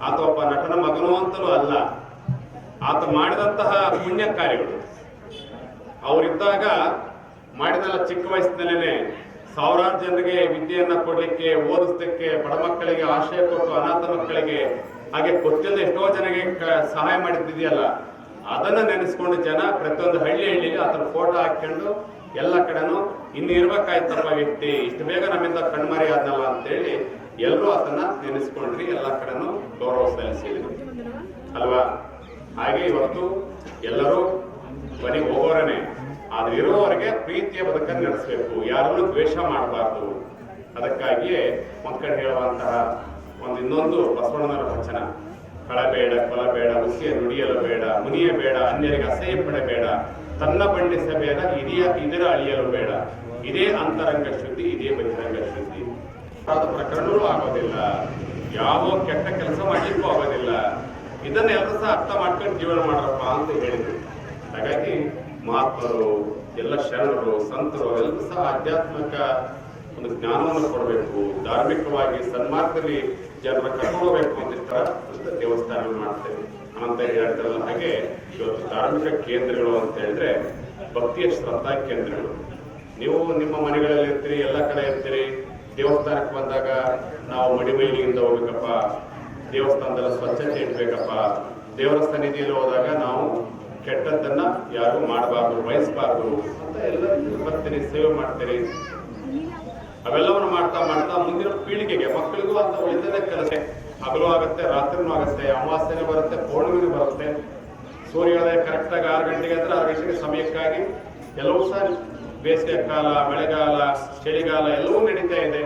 ಆತ ಒಬ್ಬ ನಟನ ಮಗನು ಅಂತಲೂ ಅಲ್ಲ, ಆತ ಮಾಡಿದಂತಹ ಪುಣ್ಯ ಕಾರ್ಯಗಳು ಅವರಿದ್ದಾಗ ಮಾಡಿದಲ್ಲ. ಚಿಕ್ಕ ವಯಸ್ಸಿನಲ್ಲೇ ಸಾವಿರಾರು ಜನರಿಗೆ ವಿದ್ಯೆಯನ್ನ ಕೊಡ್ಲಿಕ್ಕೆ, ಓದಿಸ್ಲಿಕ್ಕೆ, ಬಡ ಮಕ್ಕಳಿಗೆ ಆಶ್ರಯ ಕೊಟ್ಟು, ಅನಾಥ ಮಕ್ಕಳಿಗೆ, ಹಾಗೆ ಗೊತ್ತಿಲ್ಲದ ಎಷ್ಟೋ ಜನರಿಗೆ ಸಹಾಯ ಮಾಡಿದ್ದಿದೆಯಲ್ಲ, ಅದನ್ನ ನೆನೆಸ್ಕೊಂಡು ಜನ ಪ್ರತಿಯೊಂದು ಹಳ್ಳಿಯಲ್ಲಿ ಆತನ ಫೋಟೋ ಹಾಕೊಂಡು ಎಲ್ಲ ಕಡೆನೂ ಇನ್ನು ಇರ್ಬೇಕಾಯ್ತಪ್ಪ ವ್ಯಕ್ತಿ, ಇಷ್ಟು ಬೇಗ ನಮ್ಮಿಂದ ಕಣ್ಮರಿ ಆದ್ನಲ್ಲ ಅಂತೇಳಿ ಎಲ್ಲರೂ ಅದನ್ನ ನೆನೆಸ್ಕೊಂಡ್ರಿ, ಎಲ್ಲ ಕಡೆನೂ ಗೌರವ ಸಲ್ಲಿಸಿದ್ರಿ ಅಲ್ವಾ? ಹಾಗೆ ಇವತ್ತು ಎಲ್ಲರೂ ಮನೆಗೆ ಹೋಗೋರನೆ, ಆದ್ರೆ ಇರುವವರೆಗೆ ಪ್ರೀತಿಯ ಬದುಕನ್ನು ನಡೆಸಬೇಕು, ಯಾರನ್ನೂ ದ್ವೇಷ ಮಾಡಬಾರ್ದು. ಅದಕ್ಕಾಗಿಯೇ ಒಂದ್ ಕಡೆ ಹೇಳುವಂತಹ ಇನ್ನೊಂದು ಬಸವಣ್ಣನವರ ವಚನ, ಕಳಬೇಡ, ಕೊಲಬೇಡ, ಉಸಿಯ ನುಡಿಯಲು ಬೇಡ, ಮುನಿಯ ಬೇಡ, ಅನ್ಯರಿಗೆ ಅಸಹ್ಯ ಪಡಬೇಡ, ತನ್ನ ಬಂಡಿಸಬೇಡ, ಇದರ ಅಳಿಯಲು ಬೇಡ, ಇದೇ ಅಂತರಂಗ ಶುದ್ಧಿ, ಇದೇ ಬಹಿರಂಗ ಶುದ್ಧಿ. ಆದ ಪ್ರಕರಣಗಳು ಆಗೋದಿಲ್ಲ, ಯಾವ ಕೆಟ್ಟ ಕೆಲಸ ಮಾಡ್ಲಿಕ್ಕೂ ಆಗೋದಿಲ್ಲ. ಇದನ್ನ ಎಲ್ಲರೂ ಸಹ ಅರ್ಥ ಮಾಡ್ಕೊಂಡು ಜೀವನ ಮಾಡ್ರಪ್ಪ ಅಂತ ಹೇಳಿದ್ರು. ಹಾಗಾಗಿ ಮಹಾತ್ಮರು, ಎಲ್ಲ ಶರಣರು, ಸಂತರು ಎಲ್ಲರೂ ಸಹ ಆಧ್ಯಾತ್ಮಿಕ ಒಂದು ಜ್ಞಾನವನ್ನು ಕೊಡಬೇಕು, ಧಾರ್ಮಿಕವಾಗಿ ಸನ್ಮಾರ್ಗದಲ್ಲಿ ಜನರ ಕರ್ಕೊಂಡೋಗ್ಬೇಕು ಅಂತ ದೇವಸ್ಥಾನಗಳು ಮಾಡ್ತೇವೆ ಅಂತ ಹೇಳ್ತಾರಲ್ಲ. ಹಾಗೆ ಇವತ್ತು ಧಾರ್ಮಿಕ ಕೇಂದ್ರಗಳು ಅಂತ ಹೇಳಿದ್ರೆ ಭಕ್ತಿಯ ಶ್ರದ್ಧಾ ಕೇಂದ್ರಗಳು. ನೀವು ನಿಮ್ಮ ಮನೆಗಳಲ್ಲಿ ಇರ್ತೀರಿ, ಎಲ್ಲ ಕಡೆ ಇರ್ತೀರಿ, ದೇವಸ್ಥಾನಕ್ಕೆ ಬಂದಾಗ ನಾವು ಮಡಿಮೈಲಿಯಿಂದ ಹೋಗ್ಬೇಕಪ್ಪ, ದೇವಸ್ಥಾನದಲ್ಲಿ ಸ್ವಚ್ಛತೆ ಇಡ್ಬೇಕಪ್ಪ, ದೇವರ ಸನ್ನಿಧಿಯಲ್ಲಿ ಹೋದಾಗ ನಾವು ಕೆಟ್ಟದ್ದನ್ನ ಯಾರು ಮಾಡಬಾರ್ದು, ಬಯಸಬಾರ್ದು ಅಂತ ಎಲ್ಲ ಬರ್ತೀರಿ, ಸೇವೆ ಮಾಡ್ತೀರಿ. ಅವೆಲ್ಲವನ್ನು ಮಾಡ್ತಾ ಮಾಡ್ತಾ ಮುಂದಿನ ಪೀಳಿಗೆಗೆ ಮಕ್ಕಳಿಗೂ ಅಂತ ಒಳ್ಳೆಯದೇ ಕೆಲಸ. ಹಗಲು ಆಗುತ್ತೆ, ರಾತ್ರಿನೂ ಆಗುತ್ತೆ, ಅಮಾವಾಸ್ಯೆನೇ ಬರುತ್ತೆ, ಪೌರ್ಣಿಮೆನೂ ಬರುತ್ತೆ. ಸೂರ್ಯೋದಯ ಕರೆಕ್ಟಾಗಿ 6 ಗಂಟೆಗೆ ಅಂದ್ರೆ 6 ಗಂಟೆಗೆ ಸಮಯಕ್ಕಾಗಿ ಎಲ್ಲವೂ ಸಹ ಬೇಸಿಗೆ ಕಾಲ, ಮಳೆಗಾಲ, ಚಳಿಗಾಲ ಎಲ್ಲವೂ ನಡೀತಾ ಇದೆ.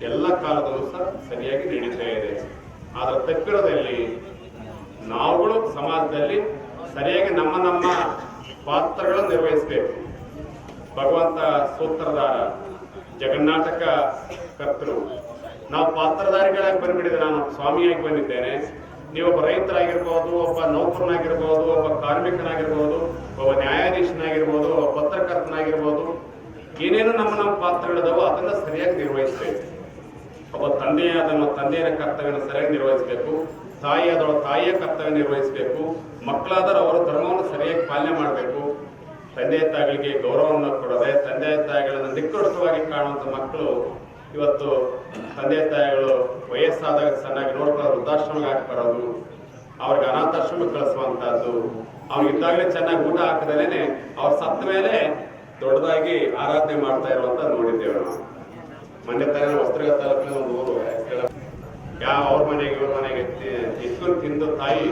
ಎಲ್ಲ ಕಾಲದಲ್ಲೂ ಸಹ ಸರಿಯಾಗಿ ನಡೀತಾ ಇದೆ. ಆದ್ರೆ ತಪ್ಪಿರೋದಲ್ಲಿ ನಾವುಗಳು ಸಮಾಜದಲ್ಲಿ ಸರಿಯಾಗಿ ನಮ್ಮ ಪಾತ್ರಗಳನ್ನು ನಿರ್ವಹಿಸಬೇಕು. ಭಗವಂತ ಸೂತ್ರಧಾರ, ಜಗನ್ನಾಟಕ ಕರ್ತರು. ನಾವು ಪಾತ್ರಧಾರಿಗಳಾಗಿ ಬಂದ್ಬಿಟ್ಟಿದೆ. ನಾನು ಸ್ವಾಮಿಯಾಗಿ ಬಂದಿದ್ದೇನೆ, ನೀವೊಬ್ಬ ರೈತರಾಗಿರ್ಬೋದು, ಒಬ್ಬ ನೌಕರನಾಗಿರ್ಬೋದು, ಒಬ್ಬ ಕಾರ್ಮಿಕನಾಗಿರ್ಬೋದು, ಒಬ್ಬ ನ್ಯಾಯಾಧೀಶನಾಗಿರ್ಬೋದು, ಒಬ್ಬ ಪತ್ರಕರ್ತನಾಗಿರ್ಬೋದು, ಏನೇನು ನಮ್ಮ ಪಾತ್ರಗಳಿದಾವೋ ಅದನ್ನ ಸರಿಯಾಗಿ ನಿರ್ವಹಿಸಬೇಕು. ಒಬ್ಬ ತಂದೆಯಾದವ ತಂದೆಯ ಕರ್ತವ್ಯವನ್ನು ಸರಿಯಾಗಿ ನಿರ್ವಹಿಸಬೇಕು, ತಾಯಿಯಾದವ ತಾಯಿಯ ಕರ್ತವ್ಯ ನಿರ್ವಹಿಸಬೇಕು, ಮಕ್ಕಳಾದರೂ ಅವರ ಧರ್ಮವನ್ನು ಸರಿಯಾಗಿ ಪಾಲನೆ ಮಾಡಬೇಕು. ತಂದೆ ತಾಯಿಗಳಿಗೆ ಗೌರವವನ್ನು ಕೊಡದೆ ತಂದೆ ತಾಯಿಗಳನ್ನು ನಿಕೃಷ್ಟವಾಗಿ ಕಾಣುವಂಥ ಮಕ್ಕಳು ಇವತ್ತು ತಂದೆ ತಾಯಿಗಳು ವಯಸ್ಸಾದಾಗ ಚೆನ್ನಾಗಿ ನೋಡ್ಕೊಳ್ಳೋ ವೃದ್ಧಾಶ್ರಮಕ್ಕೆ ಹಾಕಬಾರದು, ಅವ್ರಿಗೆ ಅನಾಥಾಶ್ರಮಕ್ಕೆ ಕಳಿಸುವಂತಹದ್ದು, ಅವ್ರಿಗಿದ್ದಾಗಲೇ ಚೆನ್ನಾಗಿ ಊಟ ಹಾಕದೇನೆ ಅವ್ರ ಸತ್ತ ಮೇಲೆ ದೊಡ್ಡದಾಗಿ ಆರಾಧನೆ ಮಾಡ್ತಾ ಇರುವಂತ ನೋಡಿದ್ದೇವೆ ನಾವು. ಮೊನ್ನೆ ತಾನೇ ವಸ್ತ್ರಗ ತಾಲೂಕಿನ ಒಂದು ಊರು, ಯಾವ ಅವ್ರ ಮನೆಗೆ ಇವ್ರ ಮನೆಗೆ ಇಟ್ಕೊಂಡು ತಿಂದು ತಾಯಿ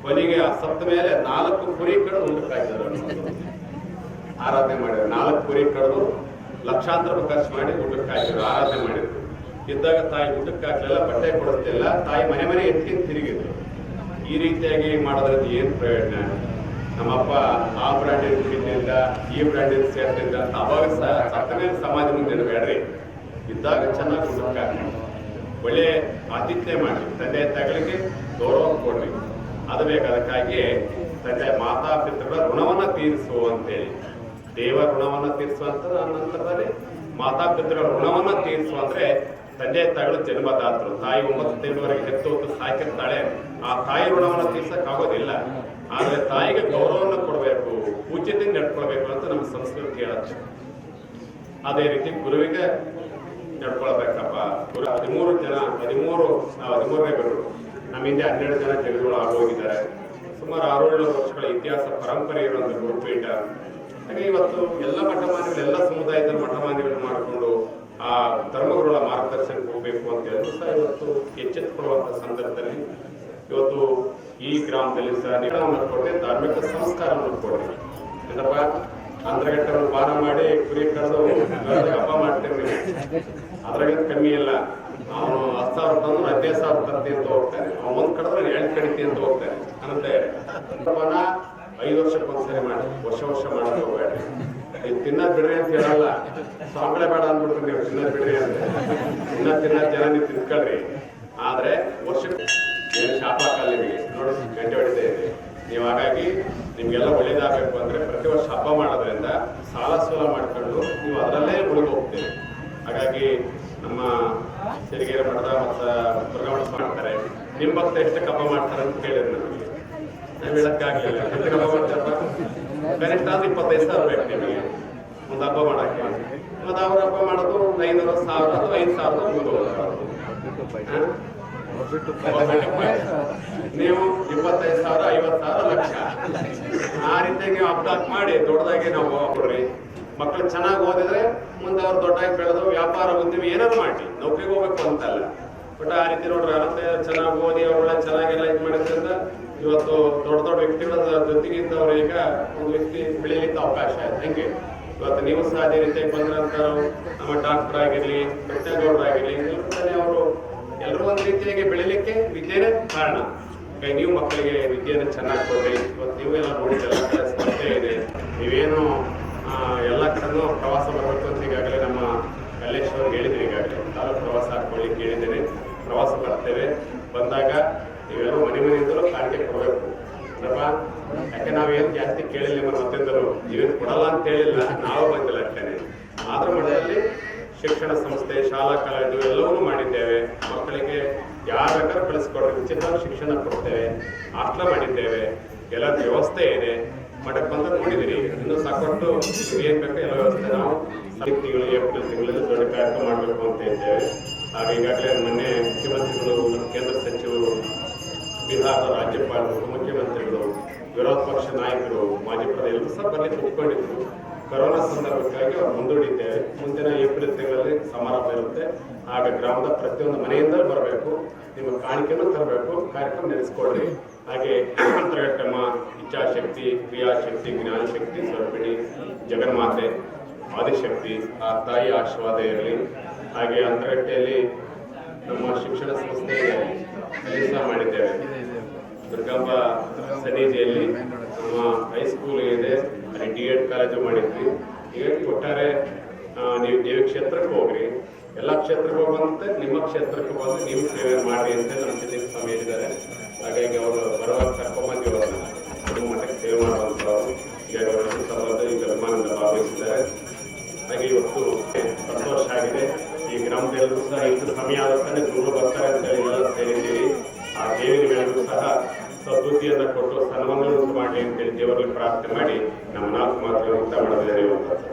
ಕೊನೆಗೆ ಸತ್ತ ಮೇಲೆ 4 ಕುರಿ ಕಡಿದು ಊಟಕ್ಕೆ ಹಾಕಿದ್ರು. ಆರಾಧನೆ ಮಾಡಿದ್ರು, 4 ಕುರಿ ಕಡಿದು ಲಕ್ಷಾಂತರ ರೂಪಾಯಿ ಖರ್ಚು ಮಾಡಿ ಊಟಕ್ಕೆ ಹಾಕಿದ್ರು, ಆರಾಧನೆ ಮಾಡಿದ್ರು. ಇದ್ದಾಗ ತಾಯಿ ಊಟಕ್ಕೆ ಹಾಕಲಿಲ್ಲ, ಬಟ್ಟೆ ಕೊಡಿಸ್ತಿಲ್ಲ, ತಾಯಿ ಮನೆ ಎತ್ಕೊಂಡು ತಿರುಗಿದ್ರು. ಈ ರೀತಿಯಾಗಿ ಮಾಡೋದ್ರಿಂದ ಏನ್ ಪ್ರಯೋಜನ? ನಮ್ಮಪ್ಪ ಆ ಬ್ರ್ಯಾಂಡಿನ ಕುಡಿತಿದ್ದ, ಈ ಬ್ರ್ಯಾಂಡಿನ ಸೇರ್ತಿದ್ದ ಅಂತ ಅವಾಗ ಸತ್ತ ಮೇಲೆ ಸಮಾಜ ಮುಂದೆ ಬೇಡ್ರಿ. ಇದ್ದಾಗ ಚೆನ್ನಾಗಿ ಊಟಕ್ಕೆ ಹಾಕಿ ಒಳ್ಳೆ ಆತಿಥ್ಯ ಮಾಡಿ ತಂದೆ ತಾಯಿಗಳಿಗೆ ಗೌರವ ಕೊಡ್ರಿ, ಅದು ಬೇಕು. ಅದಕ್ಕಾಗಿಯೇ ತಂದೆ ಮಾತಾ ಪಿತೃಗಳ ಋಣವನ್ನ ತೀರಿಸು ಅಂತೇಳಿ, ದೇವ ಋಣವನ್ನ ತೀರಿಸುವಂತ ನಂತರದಲ್ಲಿ ಮಾತಾ ಪಿತೃಗಳ ಋಣವನ್ನ ತೀರಿಸು ಅಂದ್ರೆ ತಂದೆ ತಾಯಿಗಳು ಜನ್ಮದಾತರು. ತಾಯಿ 9 ತಿಂಗಳವರೆಗೆ ಹೆತ್ತು ಹೊತ್ತು ಸಾಕಿರ್ತಾಳೆ, ಆ ತಾಯಿ ಋಣವನ್ನ ತೀರ್ಸಕ್ ಆಗೋದಿಲ್ಲ. ಆದ್ರೆ ತಾಯಿಗೆ ಗೌರವವನ್ನು ಕೊಡಬೇಕು, ಪೂಜ್ಯತೆ ನಡ್ಕೊಳ್ಬೇಕು ಅಂತ ನಮ್ಮ ಸಂಸ್ಕೃತಿ ಹೇಳುತ್ತೆ. ಅದೇ ರೀತಿ ಗುರುವಿಗೆ ನಡ್ಕೊಳ್ಬೇಕಪ್ಪ. ಗುರು 13ನೇ ಗುರು, ನಮ್ಮ ಹಿಂದೆ 12 ಜನ ಜಗಗಳು ಆಗೋಗಿದ್ದಾರೆ. ಸುಮಾರು 600 ವರ್ಷಗಳ ಇತಿಹಾಸ ಪರಂಪರೆ ಇರುವಂತ ಗುರುಪೀಠ. ಹಾಗೆ ಇವತ್ತು ಎಲ್ಲ ಮಠಮಾನ್ಯಗಳು, ಎಲ್ಲ ಸಮುದಾಯದ ಮಠಮಾನ್ಯಗಳು ಮಾಡಿಕೊಂಡು ಆ ಧರ್ಮಗುರುಗಳ ಮಾರ್ಗದರ್ಶನಕ್ಕೆ ಹೋಗ್ಬೇಕು ಅಂತ ಹೇಳಿ ಸಹ ಇವತ್ತು ಎಚ್ಚೆತ್ತುಕೊಳ್ಳುವಂತ ಸಂದರ್ಭದಲ್ಲಿ ಇವತ್ತು ಈ ಗ್ರಾಮದಲ್ಲಿ ಸಹ ನಿರ್ಣಯವನ್ನು ಕೊಟ್ಟೆ, ಧಾರ್ಮಿಕ ಸಂಸ್ಕಾರವನ್ನು ಕೊಟ್ಟೆ. ಏನಪ್ಪ ಅಂದ್ರಗಟ್ಟನ್ನು ಪಾನ ಮಾಡಿ ಕುರಿ ಕಳೆದು ಹಬ್ಬ ಮಾಡ್ತೇವೆ, ಅದ್ರಾಗ ಕಮ್ಮಿ ಇಲ್ಲ. ಅವನು 10,000 ತಂದು 15,000 ತರ್ತಿ ಅಂತ ಹೋಗ್ತಾನೆ, ಅವನು 1 ಕಡಿದ್ರೆ 2 ಕಡಿತಿ ಅಂತ ಹೋಗ್ತಾನೆ. ಅನ್ನಂತೆ 5 ವರ್ಷಕ್ಕೆ ಒಂದ್ಸರಿ ಮಾಡಿ, ವರ್ಷ ಮಾಡಕ್ ಹೋಗ್ಬೇಡ್ರಿ. ನೀವು ತಿನ್ನೋದ್ ಬಿಡ್ರಿ ಅಂತ ಹೇಳಲ್ಲ, ಸ್ವಾಮಿಗಳೇ ಬೇಡ ಅಂದ್ಬಿಡ್ರಿ, ನೀವು ತಿನ್ನೋದ್ ಬಿಡ್ರಿ ಅಂತ. ತಿನ್ನೋದ್ ಜನ ನೀವು ತಿನ್ಕೊಳ್ರಿ, ಆದ್ರೆ ವರ್ಷಕ್ಕೆ ಏನು ಶಾಪ ಹಾಕಲ್ಲ ನಿಮಗೆ. ನೋಡಿ ಗಂಟೆ ಹೊಡಿತಾ ಇದೆ ನೀವು. ಹಾಗಾಗಿ ನಿಮಗೆಲ್ಲ ಒಳ್ಳೇದಾಗಬೇಕು ಅಂದರೆ ಪ್ರತಿ ವರ್ಷ ಹಬ್ಬ ಮಾಡೋದ್ರಿಂದ ಸಾಲ ಸೋಲ ಮಾಡ್ಕೊಂಡು ನೀವು ಅದರಲ್ಲೇ ಉಳಿದು ಹೋಗ್ತೀರಿ. ಹಾಗಾಗಿ ನಮ್ಮ ಸಿರಿಗೆರೆ ಮಠದ ಮತ್ತು ದುರ್ಗಮಠ ಮಾಡ್ತಾರೆ, ನಿಮ್ಮ ಭಕ್ತ ಎಷ್ಟಕ್ಕೆ ಹಬ್ಬ ಮಾಡ್ತಾರೆ ಅಂತ ಕೇಳಿದ್ರು ನಮಗೆ. ನಾವು ಹೇಳಕ್ಕಾಗಲಿಲ್ಲ, ಎಷ್ಟಕ್ಕೆ ಹಬ್ಬ ಮಾಡ್ತಾರಪ್ಪ, ಕನಿಷ್ಠ ಅಂದ್ರೆ 25,000 ಬೇಕು ನಿಮಗೆ ಒಂದು ಹಬ್ಬ ಮಾಡೋಕ್ಕೆ. ಮತ್ತು ಅವ್ರ ಹಬ್ಬ ಮಾಡೋದು 500, 1000 ಅಥವಾ 5,000 ಮುಂದೆ ಹೋಗ್ತಾರೆ. ನೀವು 25,000, 50,000, ಲಕ್ಷ ಆ ರೀತಿಯಾಗಿ ನೀವು ಹಬ್ಬ ಮಾಡಿ ದೊಡ್ಡದಾಗಿ ನಾವು ಹೋಗ್ಕೊಡ್ರಿ. ಮಕ್ಕಳು ಚೆನ್ನಾಗಿ ಓದಿದ್ರೆ ಮುಂದೆ ಅವ್ರು ದೊಡ್ಡಾಗಿ ಬೆಳೆದು ವ್ಯಾಪಾರ ಉದ್ಯಮ ಏನಾದ್ರು ಮಾಡಿ, ನೌಕರಿಗೆ ಹೋಗ್ಬೇಕು ಅಂತಲ್ಲ. ಬಟ್ ಆ ರೀತಿ ನೋಡ್ರಿ, ಅರಂತೆ ಚೆನ್ನಾಗಿ ಓದಿ ಅವ್ರೊಳ್ಳೆ ಚೆನ್ನಾಗೆಲ್ಲ ಇದು ಮಾಡೋದ್ರಿಂದ ಇವತ್ತು ದೊಡ್ಡ ದೊಡ್ಡ ವ್ಯಕ್ತಿಗಳ ಜೊತೆಗಿದ್ದವ್ರು ಈಗ ಒಂದು ವ್ಯಕ್ತಿ ಬೆಳೀಲಿಕ್ಕೆ ಅವಕಾಶ ಆಯ್ತು. ಹಂಗೆ ಇವತ್ತು ನೀವು ಸಹ ಅದೇ ರೀತಿಯಾಗಿ ಬಂದ್ರಂತ ನಮ್ಮ ಡಾಕ್ಟರ್ ಆಗಿರ್ಲಿ, ಕೃಷ್ಣೇಗೌಡರಾಗಿರ್ಲಿ, ಅವರು ಎಲ್ಲರೂ ಒಂದು ರೀತಿಯಾಗಿ ಬೆಳಿಲಿಕ್ಕೆ ವಿದ್ಯೆನೇ ಕಾರಣ. ನೀವು ಮಕ್ಕಳಿಗೆ ವಿದ್ಯೆಯನ್ನು ಚೆನ್ನಾಗಿ ಕೊಡ್ರಿ. ಇವತ್ತು ನೀವು ಎಲ್ಲ ನೋಡಿದ್ದೆಲ್ಲ ಕಡೆ ಸ್ಪರ್ಧೆ ಇದೆ. ನೀವೇನು ಎಲ್ಲ ಕಡೆನೂ ಪ್ರವಾಸ ಬರಬೇಕು ಅಂತ ಈಗಾಗಲೇ ನಮ್ಮ ಕಲ್ಲೇಶ್ವರ್ಗೆ ಹೇಳಿದ್ವಿ. ಈಗಾಗಲೇ ತಾಲೂಕು ಪ್ರವಾಸ ಹಾಕೊಳ್ಳಿಕ್ಕೆ ಹೇಳಿದ್ದೇನೆ. ಪ್ರವಾಸ ಬರ್ತೇವೆ, ಬಂದಾಗ ನೀವೆಲ್ಲರೂ ಮನೆಯಿಂದಲೂ ಕಾಣಿಕೆ ಕೊಡಬೇಕು ಅಲ್ಲಪ್ಪ. ಯಾಕೆ ನಾವೇನು ಜಾಸ್ತಿ ಕೇಳಿಲ್ಲ ನಿಮ್ಮ ಮತ್ತೆಂದರು, ನೀವೇನು ಕೊಡಲ್ಲ ಅಂತ ಹೇಳಿಲ್ಲ, ನಾವು ಬಂದಿಲ್ಲ ಅಷ್ಟೇನೆ. ಆದ್ರ ಮಟ್ಟದಲ್ಲಿ ಶಿಕ್ಷಣ ಸಂಸ್ಥೆ, ಶಾಲಾ ಕಾಲೇಜು ಎಲ್ಲವನ್ನೂ ಮಾಡಿದ್ದೇವೆ. ಮಕ್ಕಳಿಗೆ ಯಾರು ಬೇಕಾದ್ರೂ ಕಳಿಸ್ಕೊಡ್ರಿ, ಉಚಿತವಾಗಿ ಶಿಕ್ಷಣ ಕೊಡ್ತೇವೆ. ಹಾಸ್ಟೆಲ್ ಮಾಡಿದ್ದೇವೆ, ಎಲ್ಲ ವ್ಯವಸ್ಥೆ ಇದೆ. ಮಠಕ್ಕೆ ಬಂದ ನೋಡಿದಿರಿ, ಇನ್ನೂ ಸಾಕಷ್ಟು ಏನ್ ಬೇಕು ಎಲ್ಲ ವ್ಯವಸ್ಥೆ ನಾವು ತಿಂಗಳು, ಏಪ್ರಿಲ್ ತಿಂಗಳಲ್ಲಿ ದೊಡ್ಡ ಕಾರ್ಯಕ್ರಮ ಮಾಡಬೇಕು ಅಂತ ಇದ್ದೇವೆ. ಆಗ ಈಗಾಗಲೇ ಮೊನ್ನೆ ಮುಖ್ಯಮಂತ್ರಿಗಳು, ಕೇಂದ್ರ ಸಚಿವರು, ಬಿಹಾರದ ರಾಜ್ಯಪಾಲರು, ಉಪಮುಖ್ಯಮಂತ್ರಿಗಳು, ವಿರೋಧ ಪಕ್ಷ ನಾಯಕರು, ಮಾಜಿ ಪ್ರಧಾನಿ ಎಲ್ಲರೂ ಸಹ ಬರ್ಲಿಕ್ಕೆ ಒಪ್ಕೊಂಡಿದ್ರು. ಕೊರೋನಾ ಸಂದರ್ಭಕ್ಕಾಗಿ ಅವ್ರು ಮುಂದೂಡಿದ್ದೇವೆ. ಮುಂದಿನ ಏಪ್ರಿಲ್ ತಿಂಗಳಲ್ಲಿ ಸಮಾರಂಭ ಇರುತ್ತೆ. ಆಗ ಗ್ರಾಮದ ಪ್ರತಿಯೊಂದು ಮನೆಯಿಂದ ಬರಬೇಕು, ನಿಮ್ಮ ಕಾಣಿಕೆಯನ್ನು ತರಬೇಕು, ಕಾರ್ಯಕ್ರಮ ನಡೆಸ್ಕೊಡ್ರಿ. ಹಾಗೆ ಅಂತರ್ಗಟ್ಟಮ್ಮ ಇಚ್ಛಾಶಕ್ತಿ, ಕ್ರಿಯಾಶಕ್ತಿ, ಜ್ಞಾನಶಕ್ತಿ, ಸ್ವರ್ಪಿಣಿ, ಜಗನ್ಮಾತೆ, ಆದಿಶಕ್ತಿ, ಆ ತಾಯಿ ಆಶೀರ್ವಾದ ಇರಲಿ. ಹಾಗೆ ಅಂತರ್ಗಟ್ಟೆಯಲ್ಲಿ ನಮ್ಮ ಶಿಕ್ಷಣ ಸಂಸ್ಥೆ ಕೆಲಸ ಮಾಡಿದ್ದೇವೆ. ದುರ್ಗಾಂಬ ಸನ್ನಿಧಿಯಲ್ಲಿ ನಮ್ಮ ಹೈಸ್ಕೂಲ್ ಇದೆ, ಅಲ್ಲಿ D.Ed ಕಾಲೇಜು ಮಾಡಿದ್ವಿ. ಹೀಗಾಗಿ ಒಟ್ಟಾರೆ ನೀವು ದೇವಿ ಕ್ಷೇತ್ರಕ್ಕೆ ಹೋಗ್ರಿ, ಎಲ್ಲ ಕ್ಷೇತ್ರಕ್ಕೆ ಹೋಗುವಂತೆ ನಿಮ್ಮ ಕ್ಷೇತ್ರಕ್ಕೆ ಬಂದು ನೀವು ಸೇವೆ ಮಾಡಿ ಅಂತ ನಮ್ಮ ಸಿದ್ಧೇಶ್ವರ ಸ್ವಾಮಿ ಹೇಳಿದ್ದಾರೆ. ಹಾಗಾಗಿ ಅವರು ಬರುವಾಗ ಕರ್ಕೊಂಡ್ಬಂದು ಅವ್ರನ್ನ ನಿಮ್ಮ ಮಠಕ್ಕೆ ಸೇವೆ ಮಾಡುವಂಥವ್ರು. ಹೀಗಾಗಿ ಅವರು ಸಂಬಂಧ ಈಗ ಅಭಿಮಾನದಿಂದ ಭಾಗವಹಿಸಿದ್ದಾರೆ. ಹಾಗೆ ಇವತ್ತು 10 ವರ್ಷ ಆಗಿದೆ. ಈ ಗ್ರಾಮದಲ್ಲೂ ಸಹ ಇಷ್ಟು ಸಮಯ ಆದ ದೂರ ಬರ್ತಾರೆ ಅಂತ ಹೇಳಿ ಎಲ್ಲ ಸೇರಿದ್ದೀರಿ. ಆ ದೇವರಿಗಳಿಗೂ ಸಹ ಸದ್ಬುದ್ಧಿಯನ್ನು ಕೊಟ್ಟು ಸನ್ಮಾನಗಳು ಮಾಡಲಿ ಅಂತೇಳಿ ದೇವರಲ್ಲಿ ಪ್ರಾರ್ಥನೆ ಮಾಡಿ ನಮ್ಮ 4 ಮಾತುಗಳನ್ನು ಊಟ ಮಾಡಿದ್ದಾರೆ ಇವತ್ತು.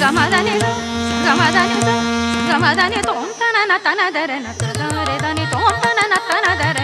ಗಮದನಿ ಗಮದನಿ ಗಮದನಿ ತೋಂತನ ತನದರ ನತದರೆ ದನಿ ತೋಂತನ ತನದರ